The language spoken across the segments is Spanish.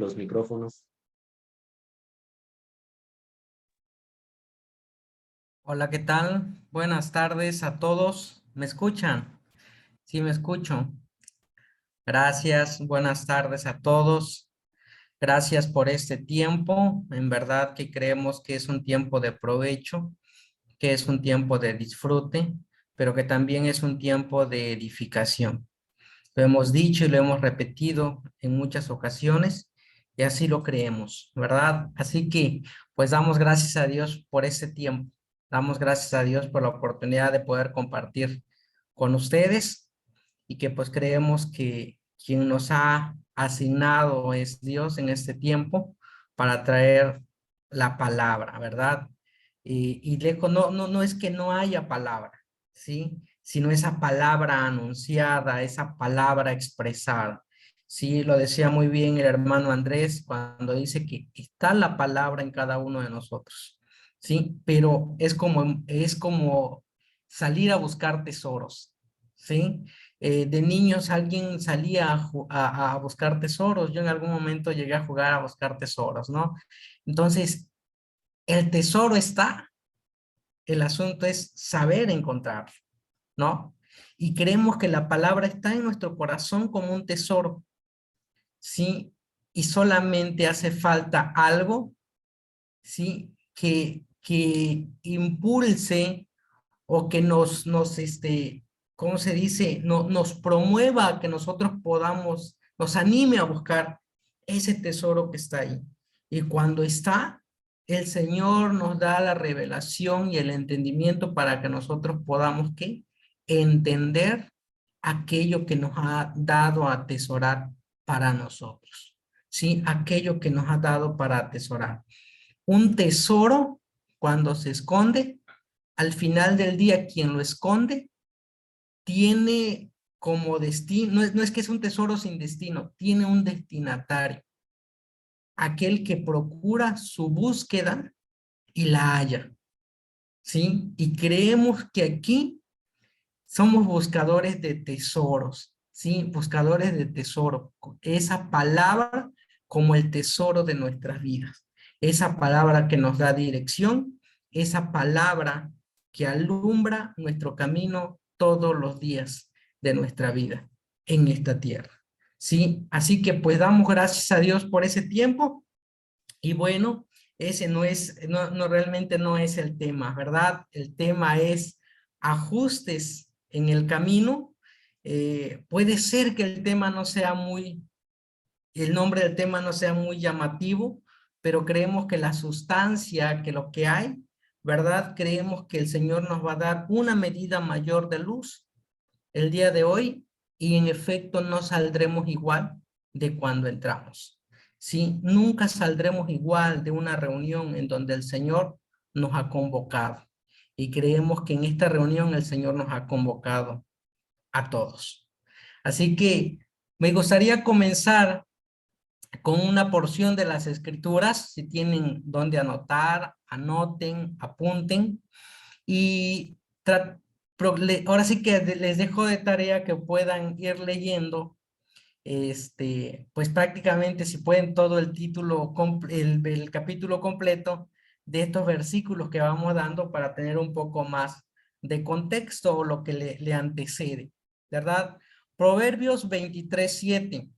los micrófonos. Hola, ¿qué tal? Buenas tardes a todos. ¿Me escuchan? Sí, me escucho. Gracias. Buenas tardes a todos. Gracias por este tiempo. En verdad que creemos que es un tiempo de provecho, que es un tiempo de disfrute, pero que también es un tiempo de edificación. Lo hemos dicho y lo hemos repetido en muchas ocasiones y así lo creemos, ¿verdad? Así que pues damos gracias a Dios por este tiempo. Damos gracias a Dios por la oportunidad de poder compartir con ustedes y que pues creemos que quien nos ha asignado es Dios en este tiempo para traer la palabra, ¿verdad? Y lejos, no es que no haya palabra, ¿sí? Sino esa palabra anunciada, esa palabra expresada. Sí, lo decía muy bien el hermano Andrés cuando dice que está la palabra en cada uno de nosotros, ¿sí? Pero es como salir a buscar tesoros, ¿sí? De niños alguien salía a buscar tesoros. Yo en algún momento llegué a jugar a buscar tesoros, ¿no? Entonces, el tesoro está, el asunto es saber encontrarlo, ¿no? Y creemos que la palabra está en nuestro corazón como un tesoro, ¿sí? Y solamente hace falta algo, ¿sí? Que impulse o que ¿cómo se dice? Nos promueva a que nosotros podamos, nos anime a buscar ese tesoro que está ahí. Y cuando está, el Señor nos da la revelación y el entendimiento para que nosotros podamos, ¿qué? Entender aquello que nos ha dado a atesorar para nosotros. ¿Sí? Aquello que nos ha dado para atesorar. Un tesoro, cuando se esconde, al final del día, quien lo esconde tiene como destino, no es que es un tesoro sin destino, tiene un destinatario, aquel que procura su búsqueda y la halla, ¿sí? Y creemos que aquí somos buscadores de tesoros, ¿sí? Buscadores de tesoro, esa palabra como el tesoro de nuestras vidas, esa palabra que nos da dirección, esa palabra que alumbra nuestro camino todos los días de nuestra vida en esta tierra, ¿sí? Así que pues damos gracias a Dios por ese tiempo y bueno, ese realmente no es el tema, ¿verdad? El tema es ajustes en el camino. Puede ser que el nombre del tema no sea muy llamativo, pero creemos que la sustancia, que lo que hay, ¿verdad? Creemos que el Señor nos va a dar una medida mayor de luz el día de hoy y en efecto no saldremos igual de cuando entramos. ¿Sí? Nunca saldremos igual de una reunión en donde el Señor nos ha convocado. Y creemos que en esta reunión el Señor nos ha convocado a todos. Así que me gustaría comenzar con una porción de las Escrituras. Si tienen dónde anotar, anoten, apunten. Y ahora sí que les dejo de tarea que puedan ir leyendo, pues prácticamente si pueden todo el título, el capítulo completo de estos versículos que vamos dando para tener un poco más de contexto o lo que le antecede, ¿verdad? Proverbios 23:7.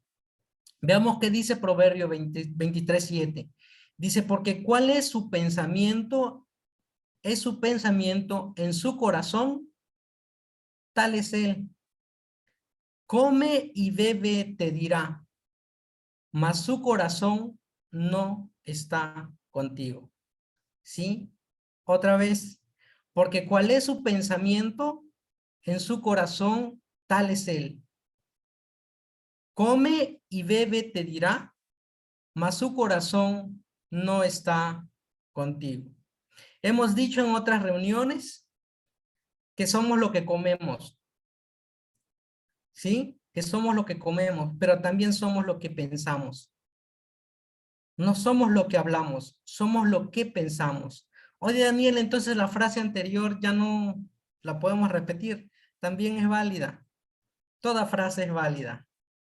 Veamos qué dice Proverbio 23:7. Dice, porque ¿cuál es su pensamiento? Es su pensamiento en su corazón, tal es él. Come y bebe, te dirá, mas su corazón no está contigo. ¿Sí? Otra vez, porque cuál es su pensamiento en su corazón, tal es él. Come y bebe, te dirá, mas su corazón no está contigo. Hemos dicho en otras reuniones que somos lo que comemos, ¿sí? Que somos lo que comemos, pero también somos lo que pensamos. No somos lo que hablamos, somos lo que pensamos. Oye, Daniel, entonces la frase anterior ya no la podemos repetir. También es válida. Toda frase es válida,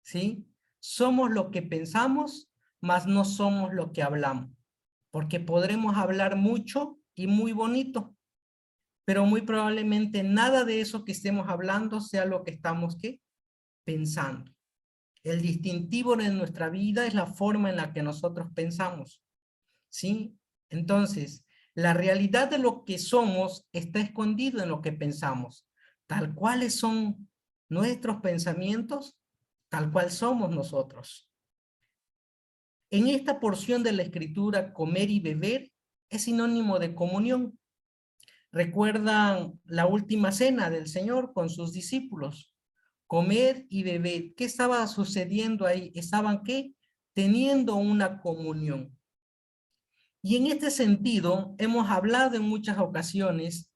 ¿sí? Somos lo que pensamos, mas no somos lo que hablamos. Porque podremos hablar mucho y muy bonito, pero muy probablemente nada de eso que estemos hablando sea lo que estamos, ¿qué?, pensando. El distintivo de nuestra vida es la forma en la que nosotros pensamos, ¿sí? Entonces, la realidad de lo que somos está escondido en lo que pensamos. Tal cuales son nuestros pensamientos, tal cual somos nosotros. En esta porción de la escritura, comer y beber es sinónimo de comunión. ¿Recuerdan la última cena del Señor con sus discípulos? Comer y beber. ¿Qué estaba sucediendo ahí? ¿Estaban qué? Teniendo una comunión. Y en este sentido, hemos hablado en muchas ocasiones,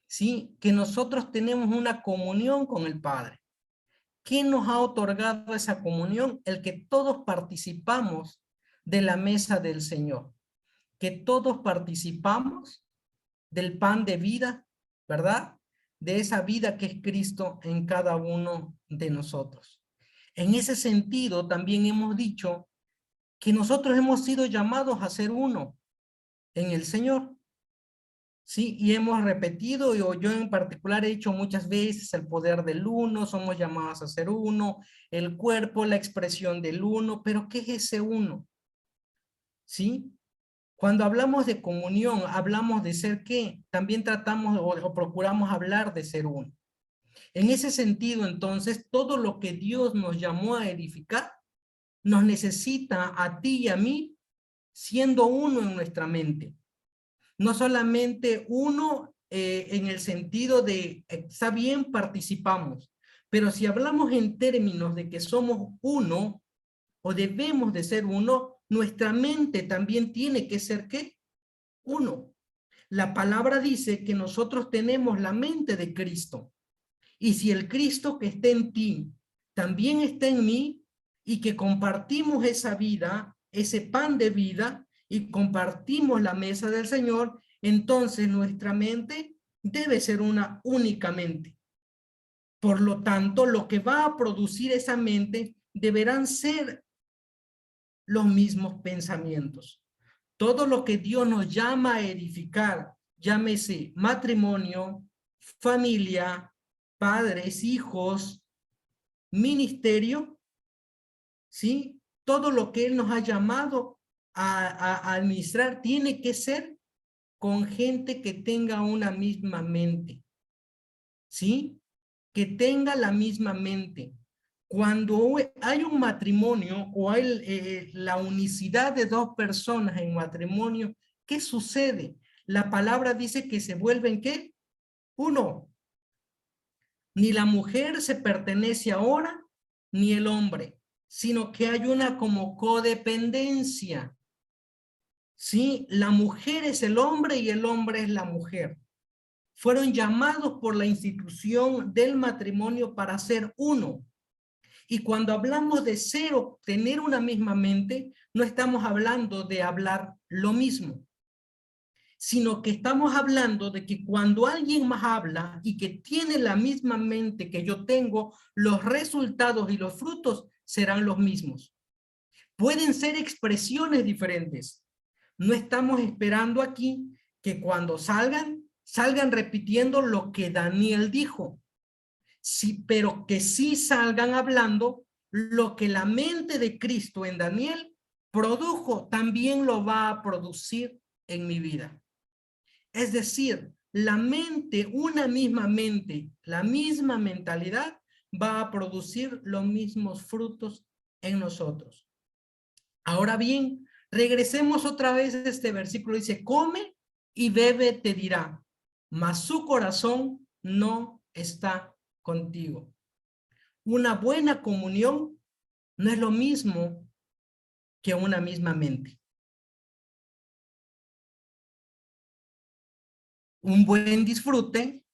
¿sí?, que nosotros tenemos una comunión con el Padre. ¿Quién nos ha otorgado esa comunión? El que todos participamos de la mesa del Señor, que todos participamos del pan de vida, ¿verdad? De esa vida que es Cristo en cada uno de nosotros. En ese sentido, también hemos dicho que nosotros hemos sido llamados a ser uno en el Señor. Sí, y hemos repetido, yo en particular he dicho muchas veces, el poder del uno, somos llamados a ser uno, el cuerpo, la expresión del uno, pero ¿qué es ese uno? ¿Sí? Cuando hablamos de comunión, hablamos de ser ¿qué? También tratamos o procuramos hablar de ser uno. En ese sentido, entonces, todo lo que Dios nos llamó a edificar, nos necesita a ti y a mí, siendo uno en nuestra mente. No solamente uno en el sentido de, está bien, participamos, pero si hablamos en términos de que somos uno o debemos de ser uno, nuestra mente también tiene que ser ¿qué? Uno. La palabra dice que nosotros tenemos la mente de Cristo. Y si el Cristo que está en ti también está en mí y que compartimos esa vida, ese pan de vida y compartimos la mesa del Señor, entonces nuestra mente debe ser una única mente. Por lo tanto, lo que va a producir esa mente deberán ser los mismos pensamientos. Todo lo que Dios nos llama a edificar, llámese matrimonio, familia, padres, hijos, ministerio, ¿sí? Todo lo que Él nos ha llamado a administrar tiene que ser con gente que tenga una misma mente, ¿sí? Que tenga la misma mente. Cuando hay un matrimonio o hay la unicidad de dos personas en matrimonio, ¿qué sucede? La palabra dice que se vuelven, ¿qué? Uno. Ni la mujer se pertenece ahora, ni el hombre, sino que hay una como codependencia. ¿Sí? La mujer es el hombre y el hombre es la mujer. Fueron llamados por la institución del matrimonio para ser uno. Y cuando hablamos de ser o tener una misma mente, no estamos hablando de hablar lo mismo, sino que estamos hablando de que cuando alguien más habla y que tiene la misma mente que yo tengo, los resultados y los frutos serán los mismos. Pueden ser expresiones diferentes. No estamos esperando aquí que cuando salgan repitiendo lo que Daniel dijo. Sí, pero que sí salgan hablando lo que la mente de Cristo en Daniel produjo, también lo va a producir en mi vida. Es decir, la mente, una misma mente, la misma mentalidad va a producir los mismos frutos en nosotros. Ahora bien, regresemos otra vez a este versículo. Dice, come y bebe te dirá, mas su corazón no está contigo. Una buena comunión no es lo mismo que una misma mente. Un buen disfrute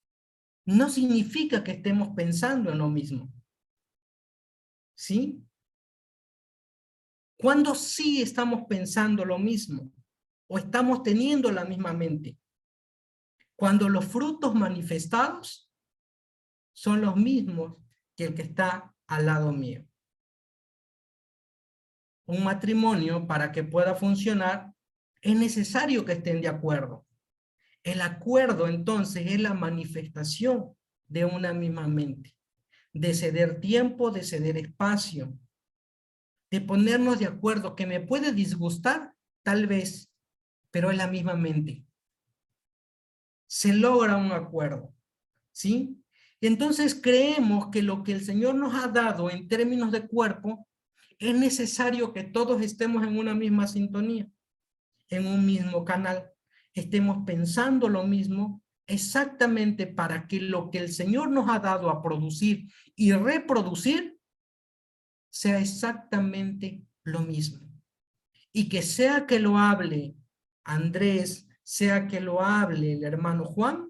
no significa que estemos pensando en lo mismo. ¿Sí? Cuando sí estamos pensando lo mismo o estamos teniendo la misma mente. Cuando los frutos manifestados son los mismos que el que está al lado mío. un matrimonio, para que pueda funcionar, es necesario que estén de acuerdo. El acuerdo, entonces, es la manifestación de una misma mente, de ceder tiempo, de ceder espacio, de ponernos de acuerdo, que me puede disgustar, tal vez, pero es la misma mente. Se logra un acuerdo, ¿sí? Entonces creemos que lo que el Señor nos ha dado en términos de cuerpo, es necesario que todos estemos en una misma sintonía, en un mismo canal, estemos pensando lo mismo, exactamente para que lo que el Señor nos ha dado a producir y reproducir sea exactamente lo mismo. Y que sea que lo hable Andrés, sea que lo hable el hermano Juan,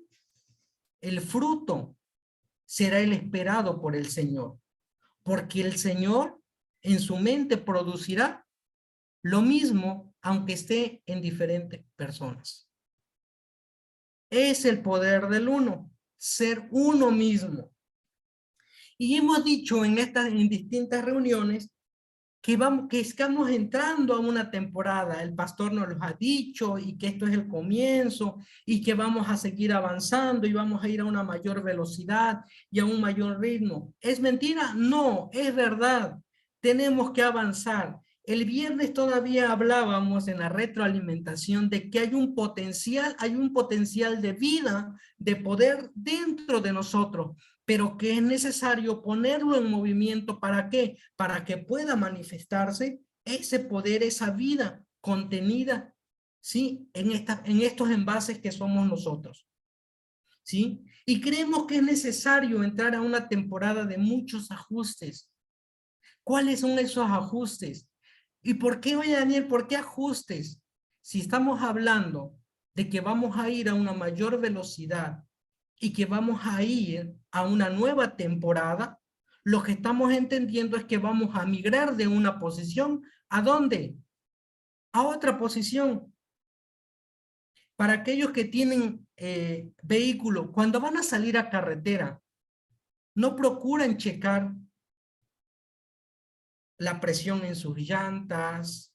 el fruto será el esperado por el Señor, porque el Señor en su mente producirá lo mismo, aunque esté en diferentes personas. Es el poder del uno, ser uno mismo. Y hemos dicho en distintas reuniones que estamos entrando a una temporada, el pastor nos lo ha dicho, y que esto es el comienzo, y que vamos a seguir avanzando, y vamos a ir a una mayor velocidad, y a un mayor ritmo. ¿Es mentira? No, es verdad. Tenemos que avanzar. El viernes todavía hablábamos en la retroalimentación de que hay un potencial de vida, de poder dentro de nosotros, pero que es necesario ponerlo en movimiento. ¿Para qué? Para que pueda manifestarse ese poder, esa vida contenida, ¿sí? En estos envases que somos nosotros, ¿sí? Y creemos que es necesario entrar a una temporada de muchos ajustes. ¿Cuáles son esos ajustes? ¿Y por qué, oye Daniel, por qué ajustes? Si estamos hablando de que vamos a ir a una mayor velocidad y que vamos a ir a una nueva temporada, lo que estamos entendiendo es que vamos a migrar de una posición, ¿a dónde? A otra posición. Para aquellos que tienen vehículo, cuando van a salir a carretera, no procuran checar la presión en sus llantas,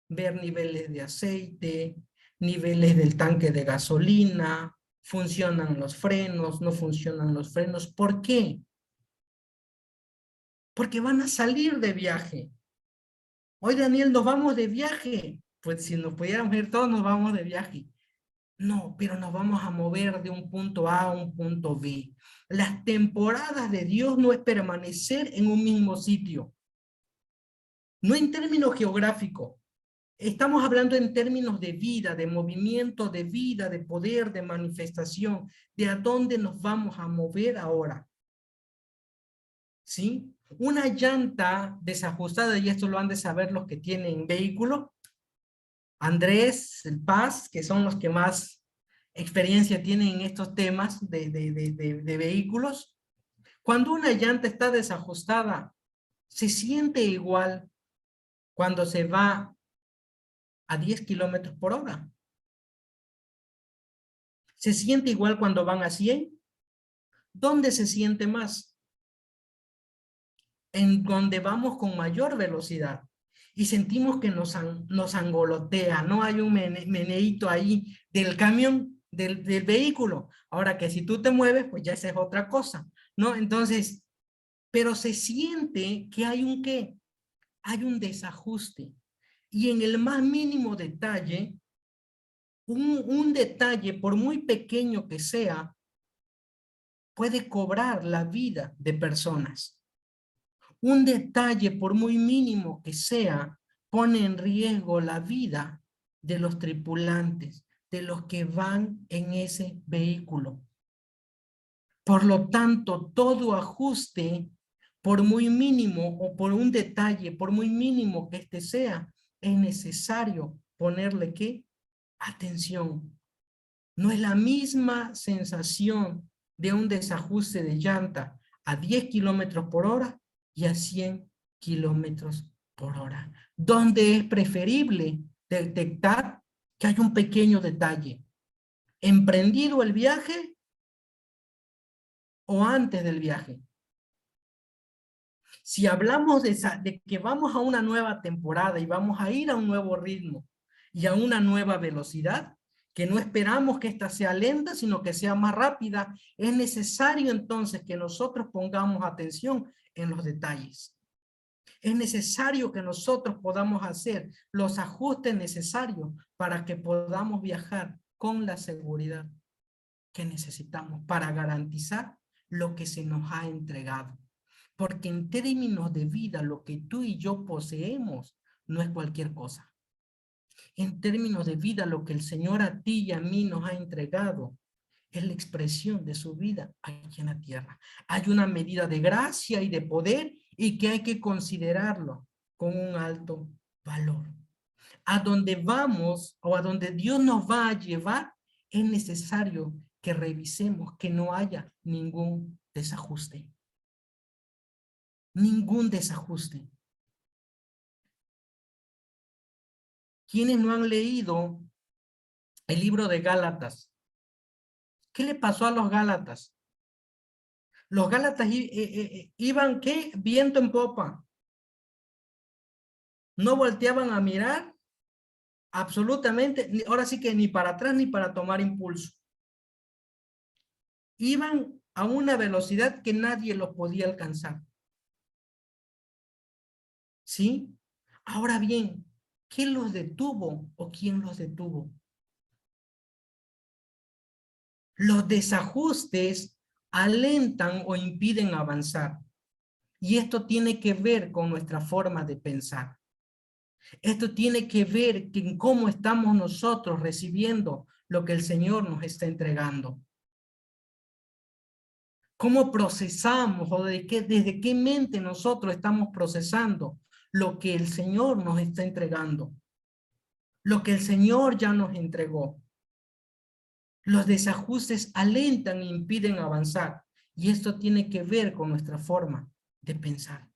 ver niveles de aceite, niveles del tanque de gasolina, funcionan los frenos, no funcionan los frenos. ¿Por qué? Porque van a salir de viaje. Hoy, Daniel, nos vamos de viaje. Pues si nos pudiéramos ir todos, nos vamos de viaje. No, pero nos vamos a mover de un punto A a un punto B. Las temporadas de Dios no es permanecer en un mismo sitio. No en términos geográficos. Estamos hablando en términos de vida, de movimiento, de vida, de poder, de manifestación, de a dónde nos vamos a mover ahora. ¿Sí? Una llanta desajustada, y esto lo han de saber los que tienen vehículo, Andrés, el Paz, que son los que más experiencia tienen en estos temas de vehículos. Cuando una llanta está desajustada, se siente igual cuando se va a 10 kilómetros por hora. Se siente igual cuando van a 100. ¿Dónde se siente más? En donde vamos con mayor velocidad y sentimos que nos angolotea, no hay un meneíto ahí del camión, del vehículo. Ahora que si tú te mueves, pues ya esa es otra cosa, ¿no? Entonces, pero se siente que hay un qué, hay un desajuste. Y en el más mínimo detalle, un detalle, por muy pequeño que sea, puede cobrar la vida de personas. Un detalle, por muy mínimo que sea, pone en riesgo la vida de los tripulantes, de los que van en ese vehículo. Por lo tanto, todo ajuste, por muy mínimo o por un detalle, por muy mínimo que este sea, es necesario ponerle ¿qué? Atención. No es la misma sensación de un desajuste de llanta a 10 kilómetros por hora y a 100 kilómetros por hora. ¿Dónde es preferible detectar que hay un pequeño detalle? ¿Emprendido el viaje o antes del viaje? Si hablamos de que vamos a una nueva temporada y vamos a ir a un nuevo ritmo y a una nueva velocidad, que no esperamos que esta sea lenta, sino que sea más rápida, es necesario entonces que nosotros pongamos atención en los detalles. Es necesario que nosotros podamos hacer los ajustes necesarios para que podamos viajar con la seguridad que necesitamos para garantizar lo que se nos ha entregado. Porque en términos de vida, lo que tú y yo poseemos no es cualquier cosa. En términos de vida, lo que el Señor a ti y a mí nos ha entregado es la expresión de su vida aquí en la tierra. Hay una medida de gracia y de poder y que hay que considerarlo con un alto valor. A donde vamos o a donde Dios nos va a llevar, es necesario que revisemos que no haya ningún desajuste. Ningún desajuste. ¿Quiénes no han leído el libro de Gálatas? ¿Qué le pasó a los Gálatas? Los Gálatas iban, ¿qué? Viento en popa. No volteaban a mirar absolutamente, ahora sí que ni para atrás ni para tomar impulso. Iban a una velocidad que nadie los podía alcanzar. ¿Sí? Ahora bien, ¿qué los detuvo o quién los detuvo? Los desajustes alentan o impiden avanzar. Y esto tiene que ver con nuestra forma de pensar. Esto tiene que ver en cómo estamos nosotros recibiendo lo que el Señor nos está entregando. ¿Cómo procesamos o desde qué mente nosotros estamos procesando lo que el Señor nos está entregando? Lo que el Señor ya nos entregó. Los desajustes alentan e impiden avanzar. Y esto tiene que ver con nuestra forma de pensar.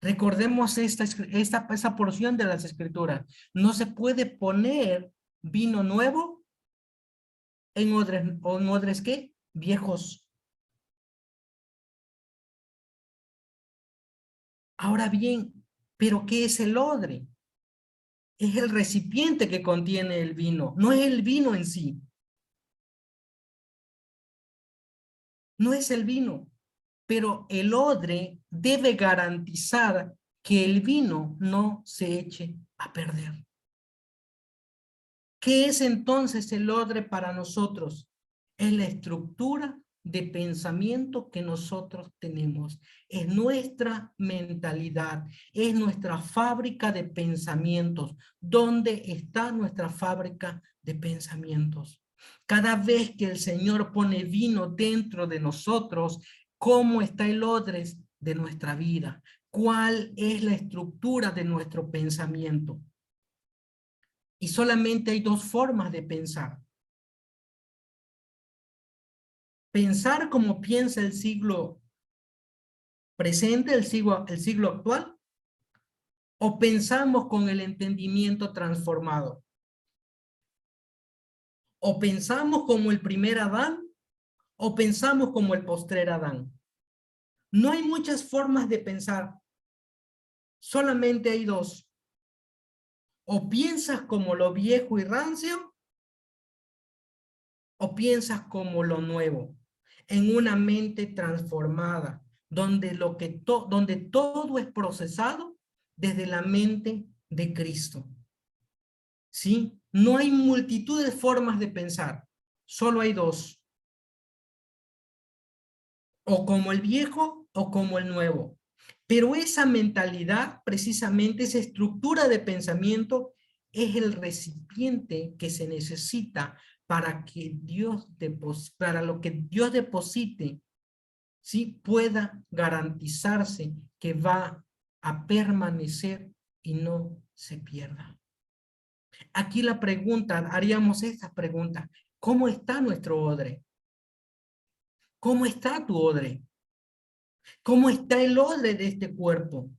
Recordemos esa porción de las Escrituras. No se puede poner vino nuevo en odres ¿qué? Viejos. Ahora bien, ¿pero qué es el odre? Es el recipiente que contiene el vino, no es el vino en sí. No es el vino, pero el odre debe garantizar que el vino no se eche a perder. ¿Qué es entonces el odre para nosotros? Es la estructura de pensamiento que nosotros tenemos. Es nuestra mentalidad, es nuestra fábrica de pensamientos. ¿Dónde está nuestra fábrica de pensamientos? Cada vez que el Señor pone vino dentro de nosotros, ¿cómo está el odre de nuestra vida? ¿Cuál es la estructura de nuestro pensamiento? Y solamente hay dos formas de pensar. Pensar como piensa el siglo presente, el siglo actual, o pensamos con el entendimiento transformado. O pensamos como el primer Adán, o pensamos como el postrer Adán. No hay muchas formas de pensar, solamente hay dos. O piensas como lo viejo y rancio, o piensas como lo nuevo, en una mente transformada, donde, donde todo es procesado desde la mente de Cristo. ¿Sí? No hay multitud de formas de pensar, solo hay dos. O como el viejo o como el nuevo. Pero esa mentalidad, precisamente esa estructura de pensamiento, es el recipiente que se necesita para que para lo que Dios deposite, ¿sí? Pueda garantizarse que va a permanecer y no se pierda. Aquí la pregunta, haríamos esta pregunta: ¿cómo está nuestro odre? ¿Cómo está tu odre? ¿Cómo está el odre de este cuerpo?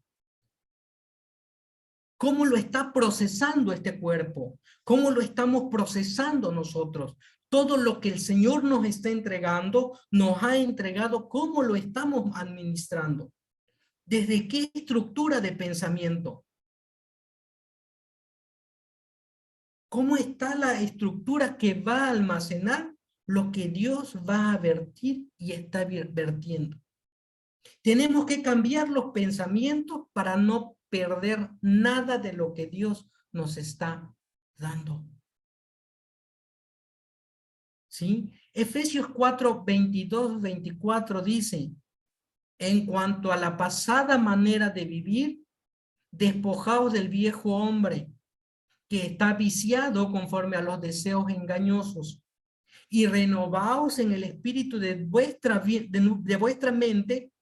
¿Cómo lo está procesando este cuerpo? ¿Cómo lo estamos procesando nosotros? Todo lo que el Señor nos está entregando, nos ha entregado cómo lo estamos administrando. ¿Desde qué estructura de pensamiento? ¿Cómo está la estructura que va a almacenar lo que Dios va a vertir y está vertiendo? Tenemos que cambiar los pensamientos para no perder nada de lo que Dios nos está dando. ¿Sí? Efesios 4, 22, 24 dice, en cuanto a la pasada manera de vivir, despojaos del viejo hombre que está viciado conforme a los deseos engañosos y renovaos en el espíritu de vuestra mente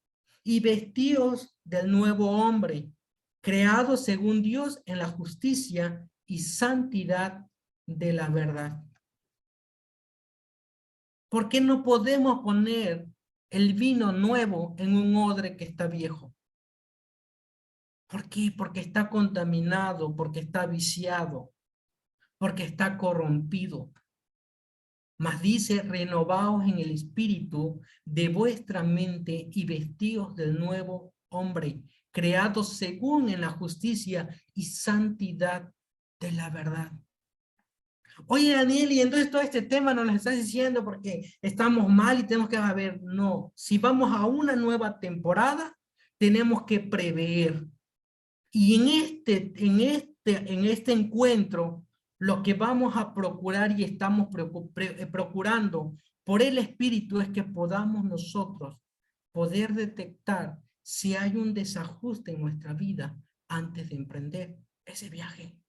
y vestíos del nuevo hombre, creado según Dios en la justicia y santidad de la verdad. ¿Por qué no podemos poner el vino nuevo en un odre que está viejo? ¿Por qué? Porque está contaminado, porque está viciado, porque está corrompido. Mas dice, renovaos en el espíritu de vuestra mente y vestíos del nuevo hombre, creados según en la justicia y santidad de la verdad. Oye, Daniel, y entonces todo este tema nos lo estás diciendo porque estamos mal y tenemos que ver. No, si vamos a una nueva temporada, tenemos que prever. Y en este encuentro, lo que vamos a procurar y estamos procurando por el Espíritu es que podamos nosotros poder detectar si hay un desajuste en nuestra vida antes de emprender ese viaje.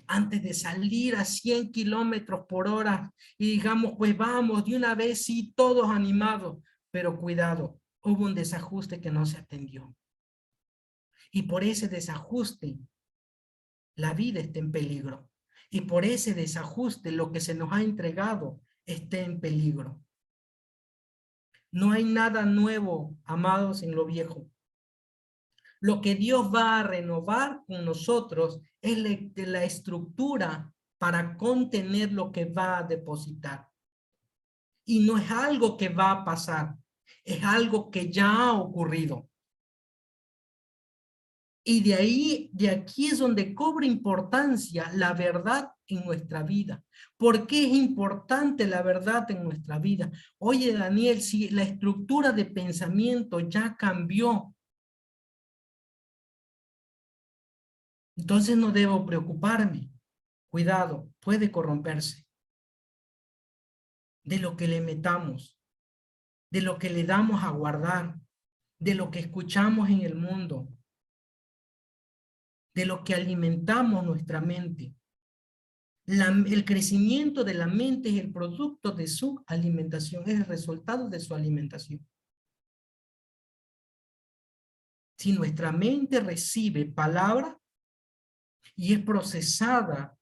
Antes de salir a 100 kilómetros por hora y digamos, pues vamos, de una vez sí, todos animados, pero cuidado, hubo un desajuste que no se atendió. Y por ese desajuste, la vida está en peligro. Y por ese desajuste, lo que se nos ha entregado está en peligro. No hay nada nuevo, amados, en lo viejo. Lo que Dios va a renovar con nosotros es la estructura para contener lo que va a depositar. Y no es algo que va a pasar, es algo que ya ha ocurrido. Y de aquí es donde cobra importancia la verdad en nuestra vida. ¿Por qué es importante la verdad en nuestra vida? Oye, Daniel, si la estructura de pensamiento ya cambió, entonces no debo preocuparme. Cuidado, puede corromperse. De lo que le metamos, de lo que le damos a guardar, de lo que escuchamos en el mundo, de lo que alimentamos nuestra mente. El crecimiento de la mente es el producto de su alimentación, es el resultado de su alimentación. Si nuestra mente recibe palabra y es procesada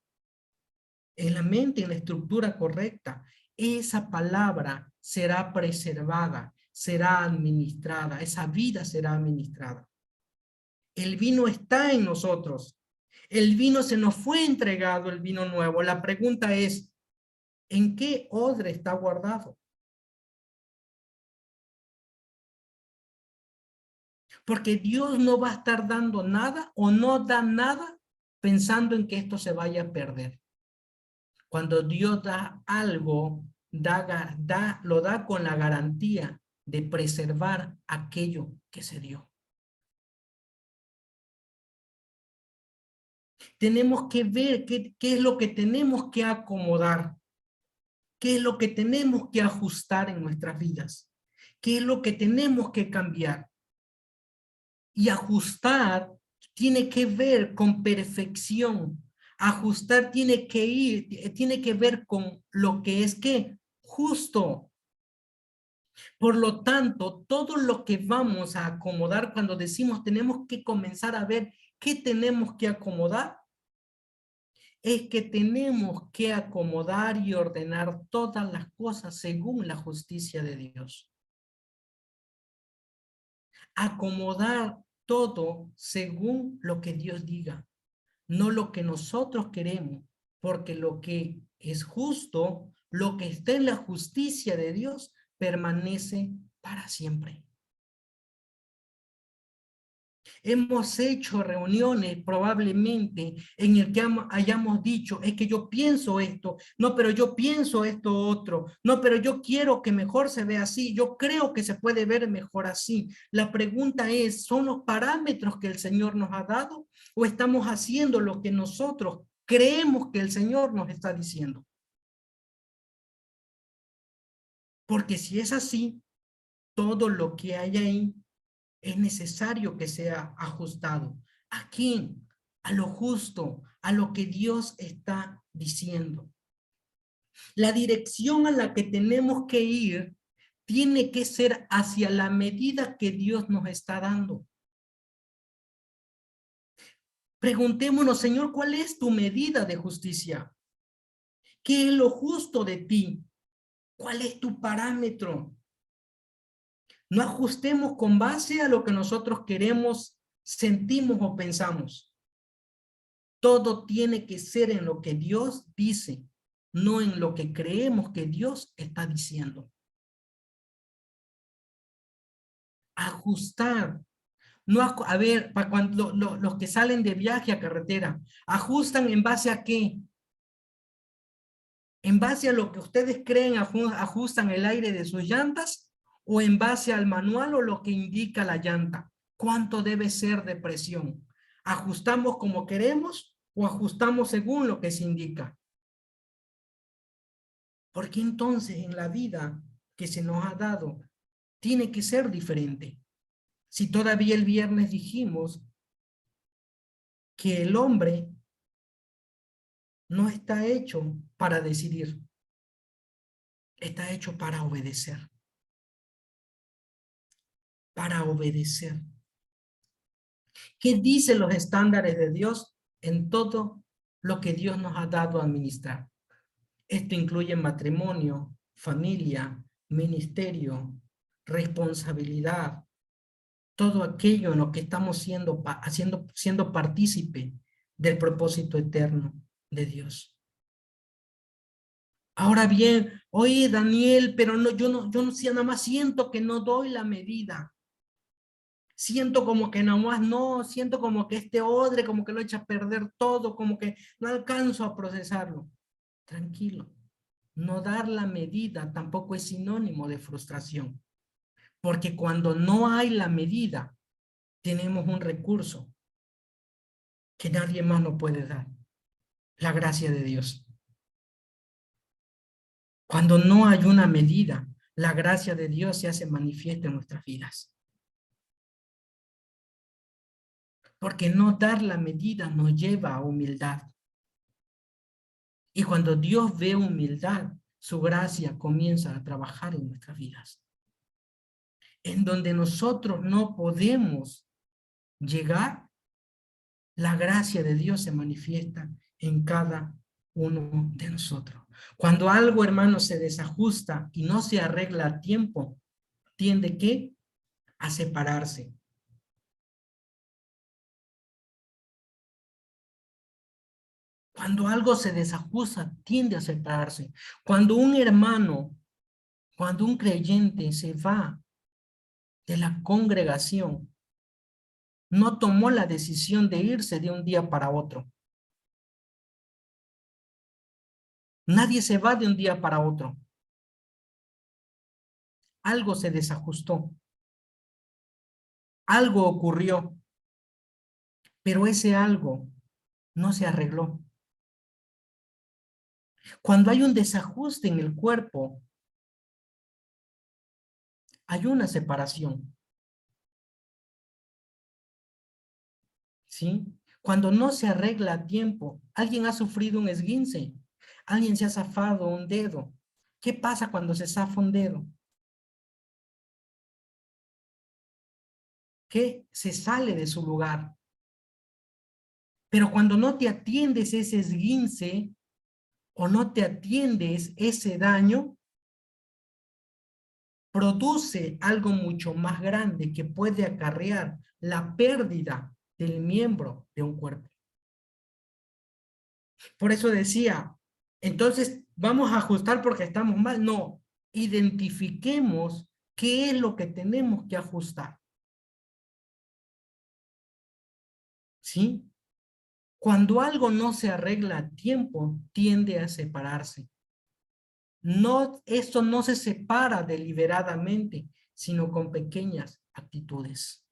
en la mente, en la estructura correcta, esa palabra será preservada, será administrada, esa vida será administrada. El vino está en nosotros. El vino se nos fue entregado, el vino nuevo. La pregunta es, ¿en qué odre está guardado? Porque Dios no va a estar dando nada o no da nada pensando en que esto se vaya a perder. Cuando Dios da algo, lo da con la garantía de preservar aquello que se dio. Tenemos que ver qué es lo que tenemos que acomodar, qué es lo que tenemos que ajustar en nuestras vidas, qué es lo que tenemos que cambiar. Y ajustar tiene que ver con perfección. Ajustar tiene que ver con lo que es que justo. Por lo tanto, todo lo que vamos a acomodar cuando decimos tenemos que comenzar a ver qué tenemos que acomodar, es que tenemos que acomodar y ordenar todas las cosas según la justicia de Dios. Acomodar todo según lo que Dios diga, no lo que nosotros queremos, porque lo que es justo, lo que está en la justicia de Dios permanece para siempre. Hemos hecho reuniones probablemente en el que hayamos dicho, es que yo pienso esto, no, pero yo pienso esto otro, no, pero yo quiero que mejor se vea así, yo creo que se puede ver mejor así. La pregunta es, ¿son los parámetros que el Señor nos ha dado o estamos haciendo lo que nosotros creemos que el Señor nos está diciendo? Porque si es así, todo lo que hay ahí es necesario que sea ajustado. ¿A quién? A lo justo, a lo que Dios está diciendo. La dirección a la que tenemos que ir tiene que ser hacia la medida que Dios nos está dando. Preguntémonos, Señor, ¿cuál es tu medida de justicia? ¿Qué es lo justo de ti? ¿Cuál es tu parámetro? No ajustemos con base a lo que nosotros queremos, sentimos o pensamos. Todo tiene que ser en lo que Dios dice, no en lo que creemos que Dios está diciendo. Ajustar. No, a ver, para cuando los que salen de viaje a carretera, ¿ajustan en base a qué? ¿En base a lo que ustedes creen ajustan el aire de sus llantas? ¿O en base al manual o lo que indica la llanta? ¿Cuánto debe ser de presión? ¿Ajustamos como queremos o ajustamos según lo que se indica? Porque entonces en la vida que se nos ha dado tiene que ser diferente. Si todavía el viernes dijimos que el hombre no está hecho para decidir, está hecho para obedecer, para obedecer. ¿Qué dicen los estándares de Dios en todo lo que Dios nos ha dado a administrar? Esto incluye matrimonio, familia, ministerio, responsabilidad, todo aquello en lo que estamos siendo partícipe del propósito eterno de Dios. Ahora bien, oye Daniel, pero no, yo no sé, nada más siento que no doy la medida. Siento como que nada más no, siento como que este odre, como que lo echa a perder todo, como que no alcanzo a procesarlo. Tranquilo, no dar la medida tampoco es sinónimo de frustración, porque cuando no hay la medida, tenemos un recurso que nadie más nos puede dar, la gracia de Dios. Cuando no hay una medida, la gracia de Dios se hace manifiesta en nuestras vidas. Porque no dar la medida nos lleva a humildad. Y cuando Dios ve humildad, su gracia comienza a trabajar en nuestras vidas. En donde nosotros no podemos llegar, la gracia de Dios se manifiesta en cada uno de nosotros. Cuando algo, hermano, se desajusta y no se arregla a tiempo, tiende ¿qué? A separarse. Cuando algo se desajusta, tiende a separarse. Cuando un hermano, cuando un creyente se va de la congregación, no tomó la decisión de irse de un día para otro. Nadie se va de un día para otro. Algo se desajustó. Algo ocurrió, pero ese algo no se arregló. Cuando hay un desajuste en el cuerpo, hay una separación, ¿sí? Cuando no se arregla a tiempo, alguien ha sufrido un esguince, alguien se ha zafado un dedo. ¿Qué pasa cuando se zafa un dedo? Que se sale de su lugar. Pero cuando no te atiendes ese esguince o no te atiendes ese daño, produce algo mucho más grande que puede acarrear la pérdida del miembro de un cuerpo. Por eso decía, Entonces, ¿vamos a ajustar porque estamos mal? No, identifiquemos qué es lo que tenemos que ajustar. ¿Sí? Cuando algo no se arregla a tiempo, tiende a separarse. No, esto no se separa deliberadamente, sino con pequeñas actitudes.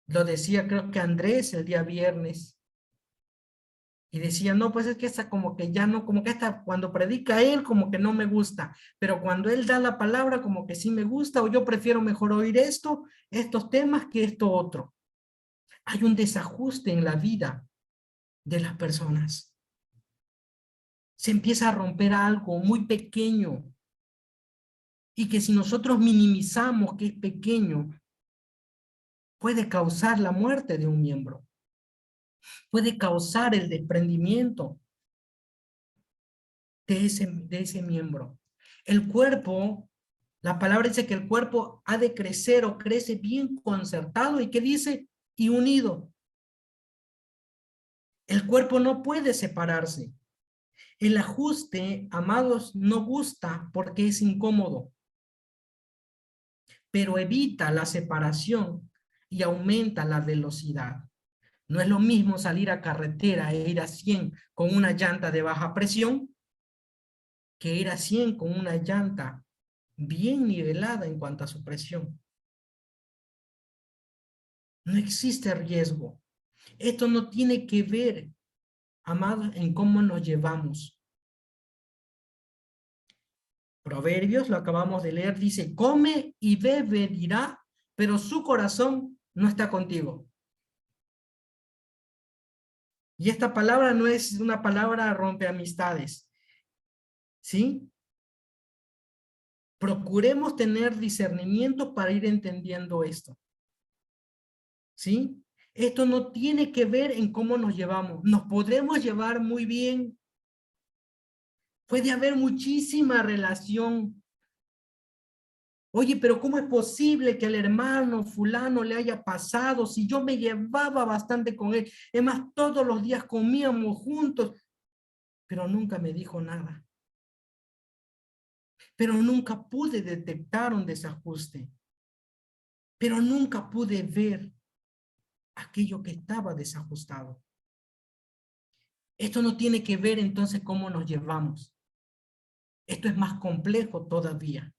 Lo decía creo que Andrés el día viernes, y decía, no, pues es que esta como que ya no, como que esta, cuando predica él, como que no me gusta, pero cuando él da la palabra, como que sí me gusta, o yo prefiero mejor oír esto, estos temas, que esto otro. Hay un desajuste en la vida de las personas. Se empieza a romper algo muy pequeño, y que si nosotros minimizamos que es pequeño, puede causar la muerte de un miembro, puede causar el desprendimiento de ese miembro. El cuerpo, la palabra dice que el cuerpo ha de crecer o crece bien concertado, y que dice, y unido. El cuerpo no puede separarse. El ajuste, amados, no gusta porque es incómodo, pero evita la separación y aumenta la velocidad. No es lo mismo salir a carretera e ir a 100 con una llanta de baja presión que ir a 100 con una llanta bien nivelada en cuanto a su presión. No existe riesgo. Esto no tiene que ver, amados, en cómo nos llevamos. Proverbios, lo acabamos de leer, dice, come y bebe, dirá, pero su corazón no está contigo. Y esta palabra no es una palabra rompe amistades, ¿sí? Procuremos tener discernimiento para ir entendiendo esto, ¿sí? Esto no tiene que ver en cómo nos llevamos. Nos podremos llevar muy bien. Puede haber muchísima relación. Oye, pero ¿cómo es posible que al hermano fulano le haya pasado si yo me llevaba bastante con él? Es más, todos los días comíamos juntos, pero nunca me dijo nada. Pero nunca pude detectar un desajuste. Pero nunca pude ver aquello que estaba desajustado. Esto no tiene que ver entonces cómo nos llevamos. Esto es más complejo todavía.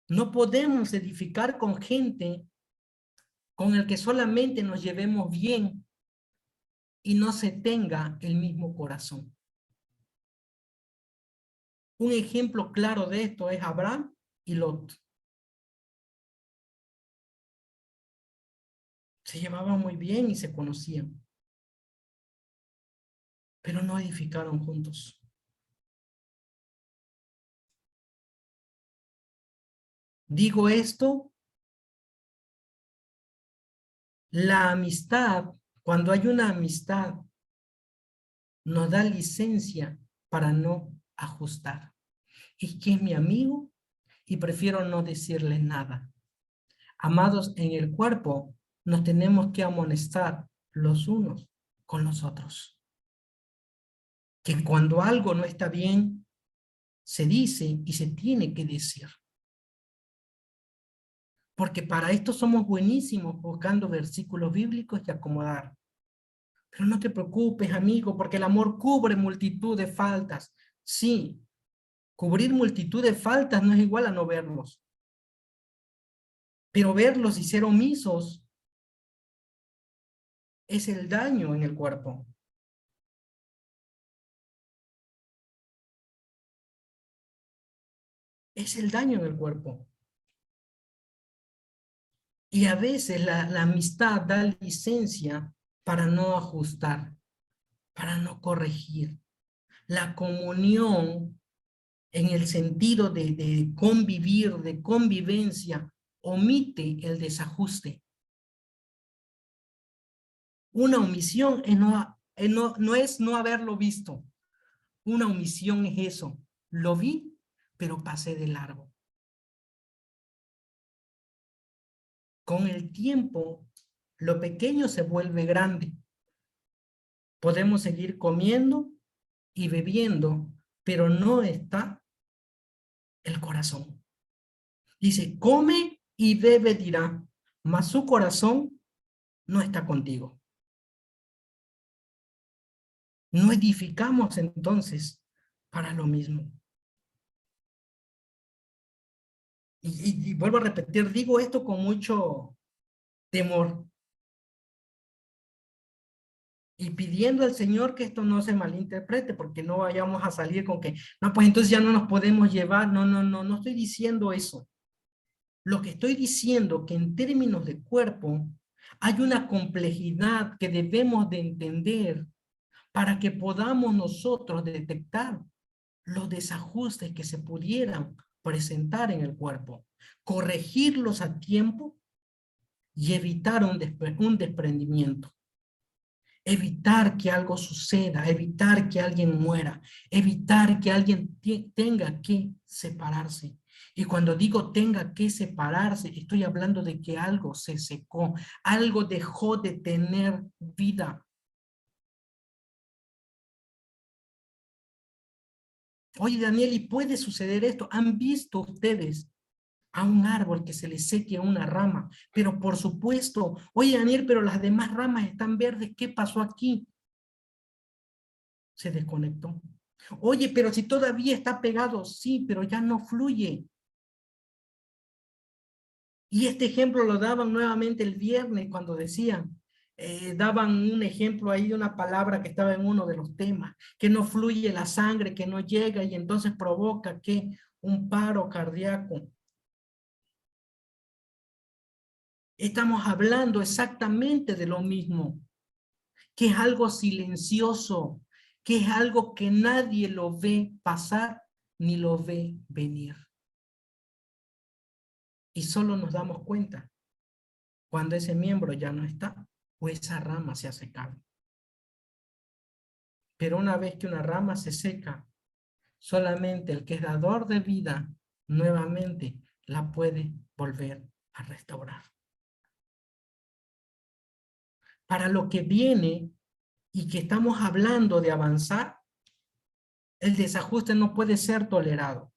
No podemos edificar con gente con el que solamente nos llevemos bien y no se tenga el mismo corazón. Un ejemplo claro de esto es Abraham y Lot. Se llevaban muy bien y se conocían, pero no edificaron juntos. Digo esto, la amistad, cuando hay una amistad, nos da licencia para no ajustar. Es que es mi amigo y prefiero no decirle nada. Amados, en el cuerpo nos tenemos que amonestar los unos con los otros. Que cuando algo no está bien, se dice y se tiene que decir. Porque para esto somos buenísimos buscando versículos bíblicos y acomodar. Pero no te preocupes, amigo, porque el amor cubre multitud de faltas. Sí, cubrir multitud de faltas no es igual a no verlos. Pero verlos y ser omisos es el daño en el cuerpo. Es el daño en el cuerpo. Y a veces la amistad da licencia para no ajustar, para no corregir. La comunión en el sentido de convivir, de convivencia, omite el desajuste. Una omisión no es no haberlo visto. Una omisión es eso. Lo vi, pero pasé de largo. Con el tiempo, lo pequeño se vuelve grande. Podemos seguir comiendo y bebiendo, pero no está el corazón. Dice, come y bebe, dirá, mas su corazón no está contigo. No edificamos entonces para lo mismo. Y vuelvo a repetir, digo esto con mucho temor. Y pidiendo al Señor que esto no se malinterprete, porque no vayamos a salir con que, no, pues entonces ya no nos podemos llevar. No, no, no, no estoy diciendo eso. Lo que estoy diciendo que en términos de cuerpo hay una complejidad que debemos de entender para que podamos nosotros detectar los desajustes que se pudieran presentar en el cuerpo, corregirlos a tiempo y evitar un desprendimiento. Evitar que algo suceda, evitar que alguien muera, evitar que alguien tenga que separarse. Y cuando digo tenga que separarse, estoy hablando de que algo se secó, algo dejó de tener vida. Oye, Daniel, ¿y puede suceder esto? ¿Han visto ustedes a un árbol que se le seque una rama? Pero por supuesto, oye, Daniel, pero las demás ramas están verdes, ¿qué pasó aquí? Se desconectó. Oye, pero si todavía está pegado, sí, pero ya no fluye. Y este ejemplo lo daban nuevamente el viernes cuando decían, daban un ejemplo ahí de una palabra que estaba en uno de los temas, que no fluye la sangre, que no llega y entonces provoca que un paro cardíaco. Estamos hablando exactamente de lo mismo, que es algo silencioso, que es algo que nadie lo ve pasar ni lo ve venir. Y solo nos damos cuenta cuando ese miembro ya no está o esa rama se ha secado. Pero una vez que una rama se seca, solamente el que es dador de vida nuevamente la puede volver a restaurar. Para lo que viene y que estamos hablando de avanzar, el desajuste no puede ser tolerado.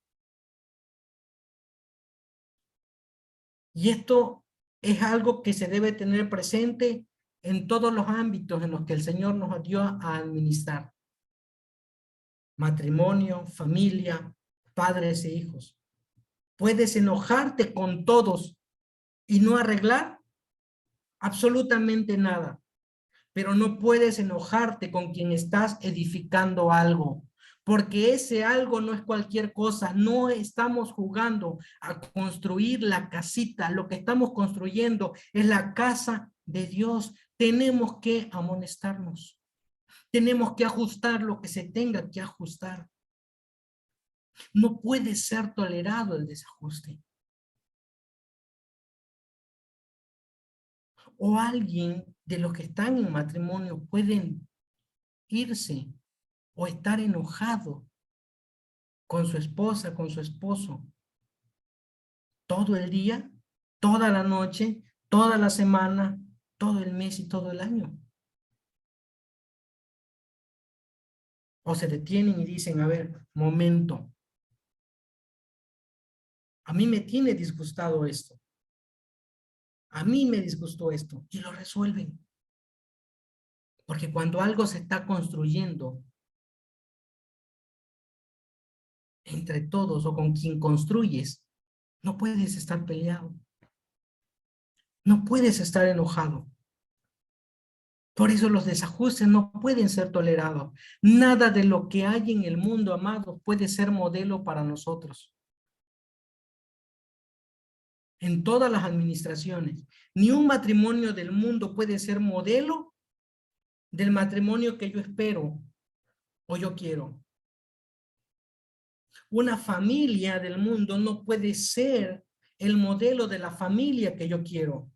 Y esto es algo que se debe tener presente en todos los ámbitos en los que el Señor nos dio a administrar. Matrimonio, familia, padres e hijos. Puedes enojarte con todos y no arreglar absolutamente nada, pero no puedes enojarte con quien estás edificando algo, porque ese algo no es cualquier cosa. No estamos jugando a construir la casita, lo que estamos construyendo es la casa de Dios. Tenemos que amonestarnos, tenemos que ajustar lo que se tenga que ajustar. No puede ser tolerado el desajuste. O alguien de los que están en matrimonio pueden irse o estar enojado con su esposa, con su esposo, todo el día, toda la noche, toda la semana, todo el mes y todo el año. O se detienen y dicen, a ver, momento, a mí me tiene disgustado esto, a mí me disgustó esto, y lo resuelven. Porque cuando algo se está construyendo entre todos o con quien construyes, no puedes estar peleado, no puedes estar enojado. Por eso los desajustes no pueden ser tolerados. Nada de lo que hay en el mundo, amados, puede ser modelo para nosotros. En todas las administraciones, ni un matrimonio del mundo puede ser modelo del matrimonio que yo espero o yo quiero. Una familia del mundo no puede ser el modelo de la familia que yo quiero.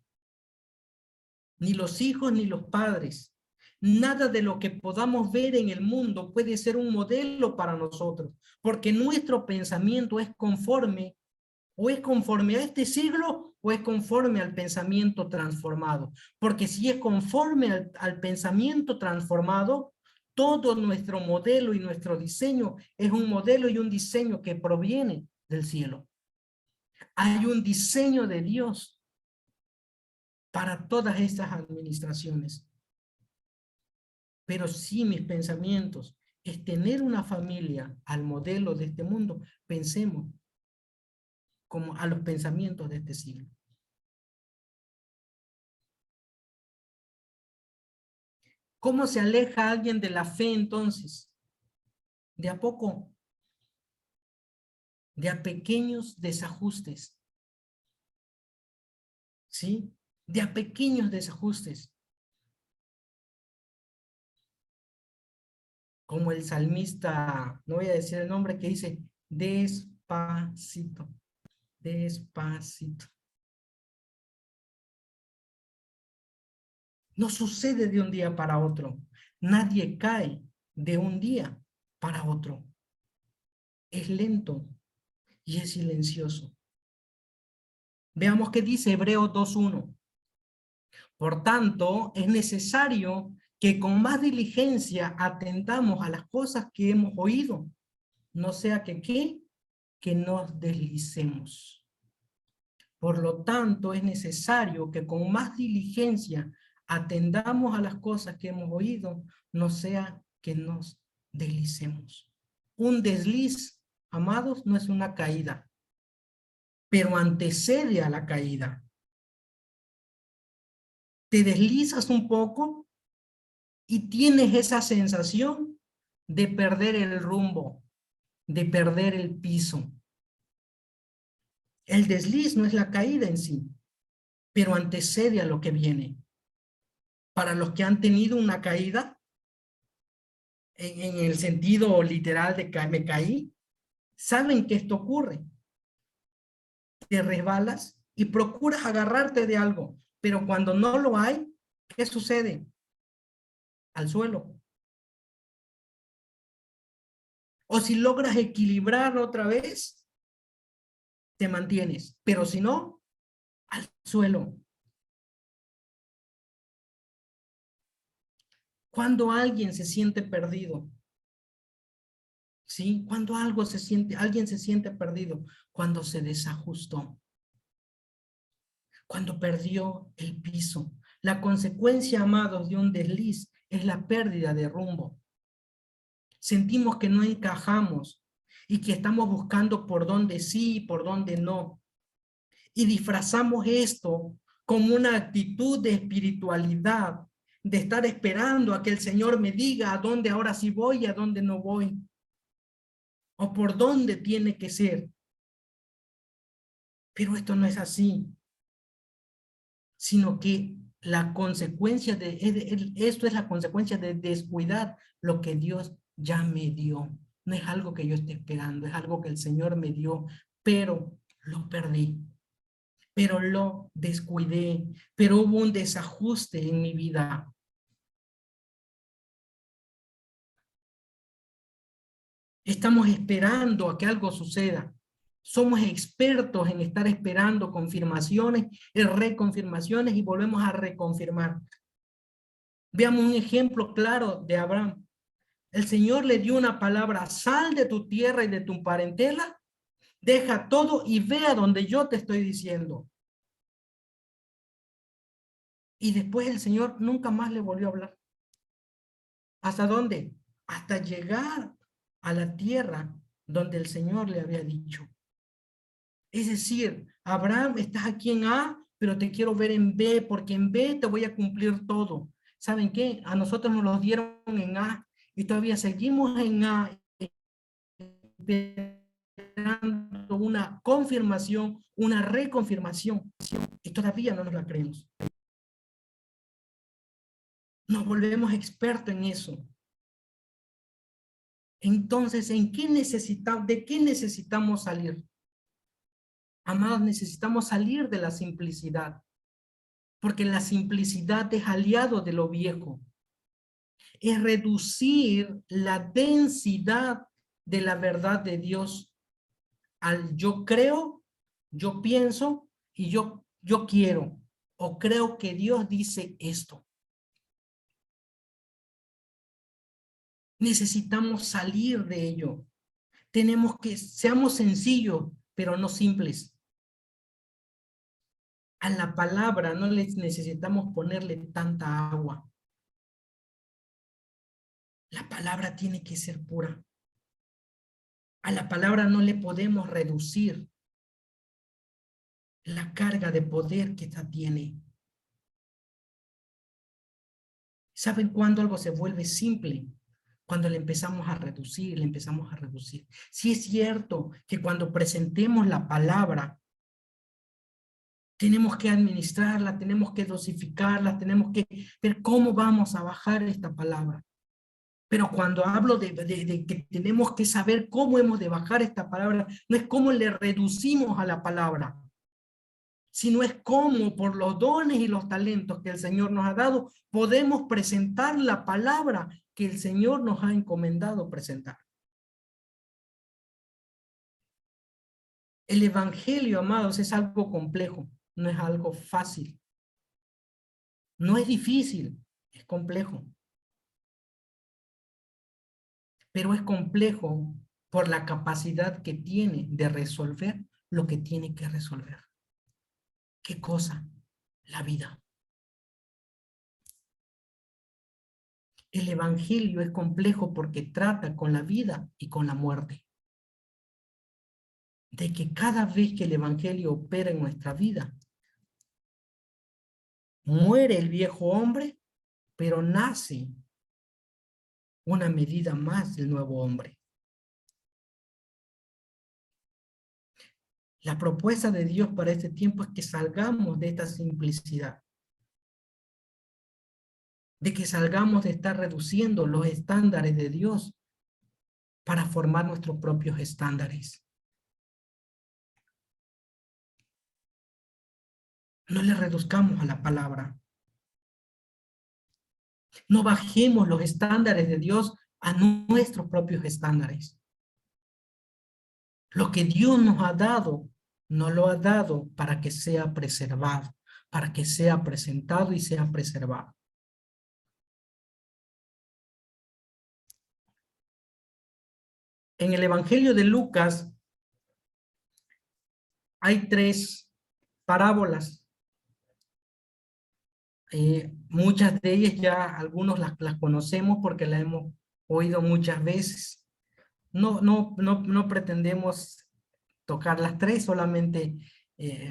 Ni los hijos ni los padres. Nada de lo que podamos ver en el mundo puede ser un modelo para nosotros, porque nuestro pensamiento es conforme O es conforme a este siglo o es conforme al pensamiento transformado. Porque si es conforme al pensamiento transformado, todo nuestro modelo y nuestro diseño es un modelo y un diseño que proviene del cielo. Hay un diseño de Dios para todas estas administraciones. Pero si mis pensamientos es tener una familia al modelo de este mundo, pensemos como a los pensamientos de este siglo. ¿Cómo se aleja alguien de la fe entonces? De a poco, de a pequeños desajustes, ¿sí? De a pequeños desajustes. Como el salmista, no voy a decir el nombre, que dice, despacito, despacito. No sucede de un día para otro. Nadie cae de un día para otro. Es lento y es silencioso. Veamos qué dice Hebreos 2:1. Por tanto, es necesario que con más diligencia atendamos a las cosas que hemos oído, no sea que ¿qué? Que nos deslicemos. Por lo tanto, es necesario que con más diligencia atendamos a las cosas que hemos oído, no sea que nos deslicemos. Un desliz, amados, no es una caída, pero antecede a la caída. Te deslizas un poco y tienes esa sensación de perder el rumbo, de perder el piso. El desliz no es la caída en sí, pero antecede a lo que viene. Para los que han tenido una caída, en el sentido literal de que me caí, saben que esto ocurre. Te resbalas y procuras agarrarte de algo, pero cuando no lo hay, ¿qué sucede? Al suelo. O si logras equilibrar otra vez, te mantienes, pero si no, al suelo. Cuando alguien se siente perdido, ¿sí? Cuando alguien se siente perdido, cuando se desajustó, cuando perdió el piso. La consecuencia, amados, de un desliz es la pérdida de rumbo. Sentimos que no encajamos y que estamos buscando por dónde sí y por dónde no. Y disfrazamos esto como una actitud de espiritualidad, de estar esperando a que el Señor me diga a dónde ahora sí voy y a dónde no voy, o por dónde tiene que ser. Pero esto no es así, sino que la consecuencia esto es la consecuencia de descuidar lo que Dios ya me dio. No es algo que yo esté esperando, es algo que el Señor me dio, pero lo perdí, pero lo descuidé, pero hubo un desajuste en mi vida. Estamos esperando a que algo suceda. Somos expertos en estar esperando confirmaciones y reconfirmaciones y volvemos a reconfirmar. Veamos un ejemplo claro de Abraham. El Señor le dio una palabra: sal de tu tierra y de tu parentela, deja todo y ve a donde yo te estoy diciendo. Y después el Señor nunca más le volvió a hablar. ¿Hasta dónde? Hasta llegar a la tierra donde el Señor le había dicho. Es decir, Abraham, estás aquí en A, pero te quiero ver en B, porque en B te voy a cumplir todo. ¿Saben qué? A nosotros nos los dieron en A y todavía seguimos en A, esperando una confirmación, una reconfirmación, y todavía no nos la creemos. Nos volvemos expertos en eso. Entonces, ¿de qué necesitamos salir? Amados, necesitamos salir de la simplicidad, porque la simplicidad es aliado de lo viejo. Es reducir la densidad de la verdad de Dios al yo creo Yo pienso y yo quiero o creo que Dios dice esto. Necesitamos salir de ello. Tenemos que, seamos sencillos, pero no simples. A la palabra no les necesitamos ponerle tanta agua. La palabra tiene que ser pura. A la palabra no le podemos reducir la carga de poder que esta tiene. ¿Saben cuándo algo se vuelve simple? Cuando le empezamos a reducir, le empezamos a reducir. Sí es cierto que cuando presentemos la palabra, tenemos que administrarla, tenemos que dosificarla, tenemos que ver cómo vamos a bajar esta palabra. Pero cuando hablo de que tenemos que saber cómo hemos de bajar esta palabra, no es cómo le reducimos a la palabra, sino es cómo por los dones y los talentos que el Señor nos ha dado, podemos presentar la palabra que el Señor nos ha encomendado presentar. El evangelio, amados, es algo complejo, no es algo fácil. No es difícil, es complejo. Pero es complejo por la capacidad que tiene de resolver lo que tiene que resolver. ¿Qué cosa? La vida. El evangelio es complejo porque trata con la vida y con la muerte. De que cada vez que el evangelio opera en nuestra vida, muere el viejo hombre, pero nace una medida más del nuevo hombre. La propuesta de Dios para este tiempo es que salgamos de esta simplicidad, de que salgamos de estar reduciendo los estándares de Dios para formar nuestros propios estándares. No le reduzcamos a la palabra. No bajemos los estándares de Dios a nuestros propios estándares. Lo que Dios nos ha dado, nos lo ha dado para que sea preservado, para que sea presentado y sea preservado. En el Evangelio de Lucas hay 3 parábolas. Muchas de ellas ya algunos las conocemos porque las hemos oído muchas veces. No pretendemos tocar las 3, solamente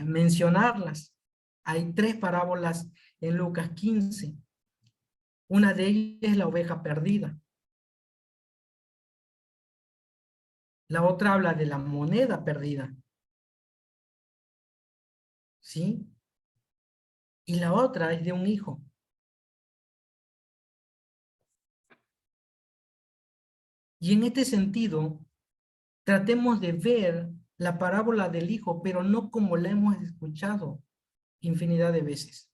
mencionarlas. Hay 3 parábolas en Lucas 15. Una de ellas es la oveja perdida. La otra habla de la moneda perdida. ¿Sí? Y la otra es de un hijo. Y en este sentido, tratemos de ver la parábola del hijo, pero no como la hemos escuchado infinidad de veces.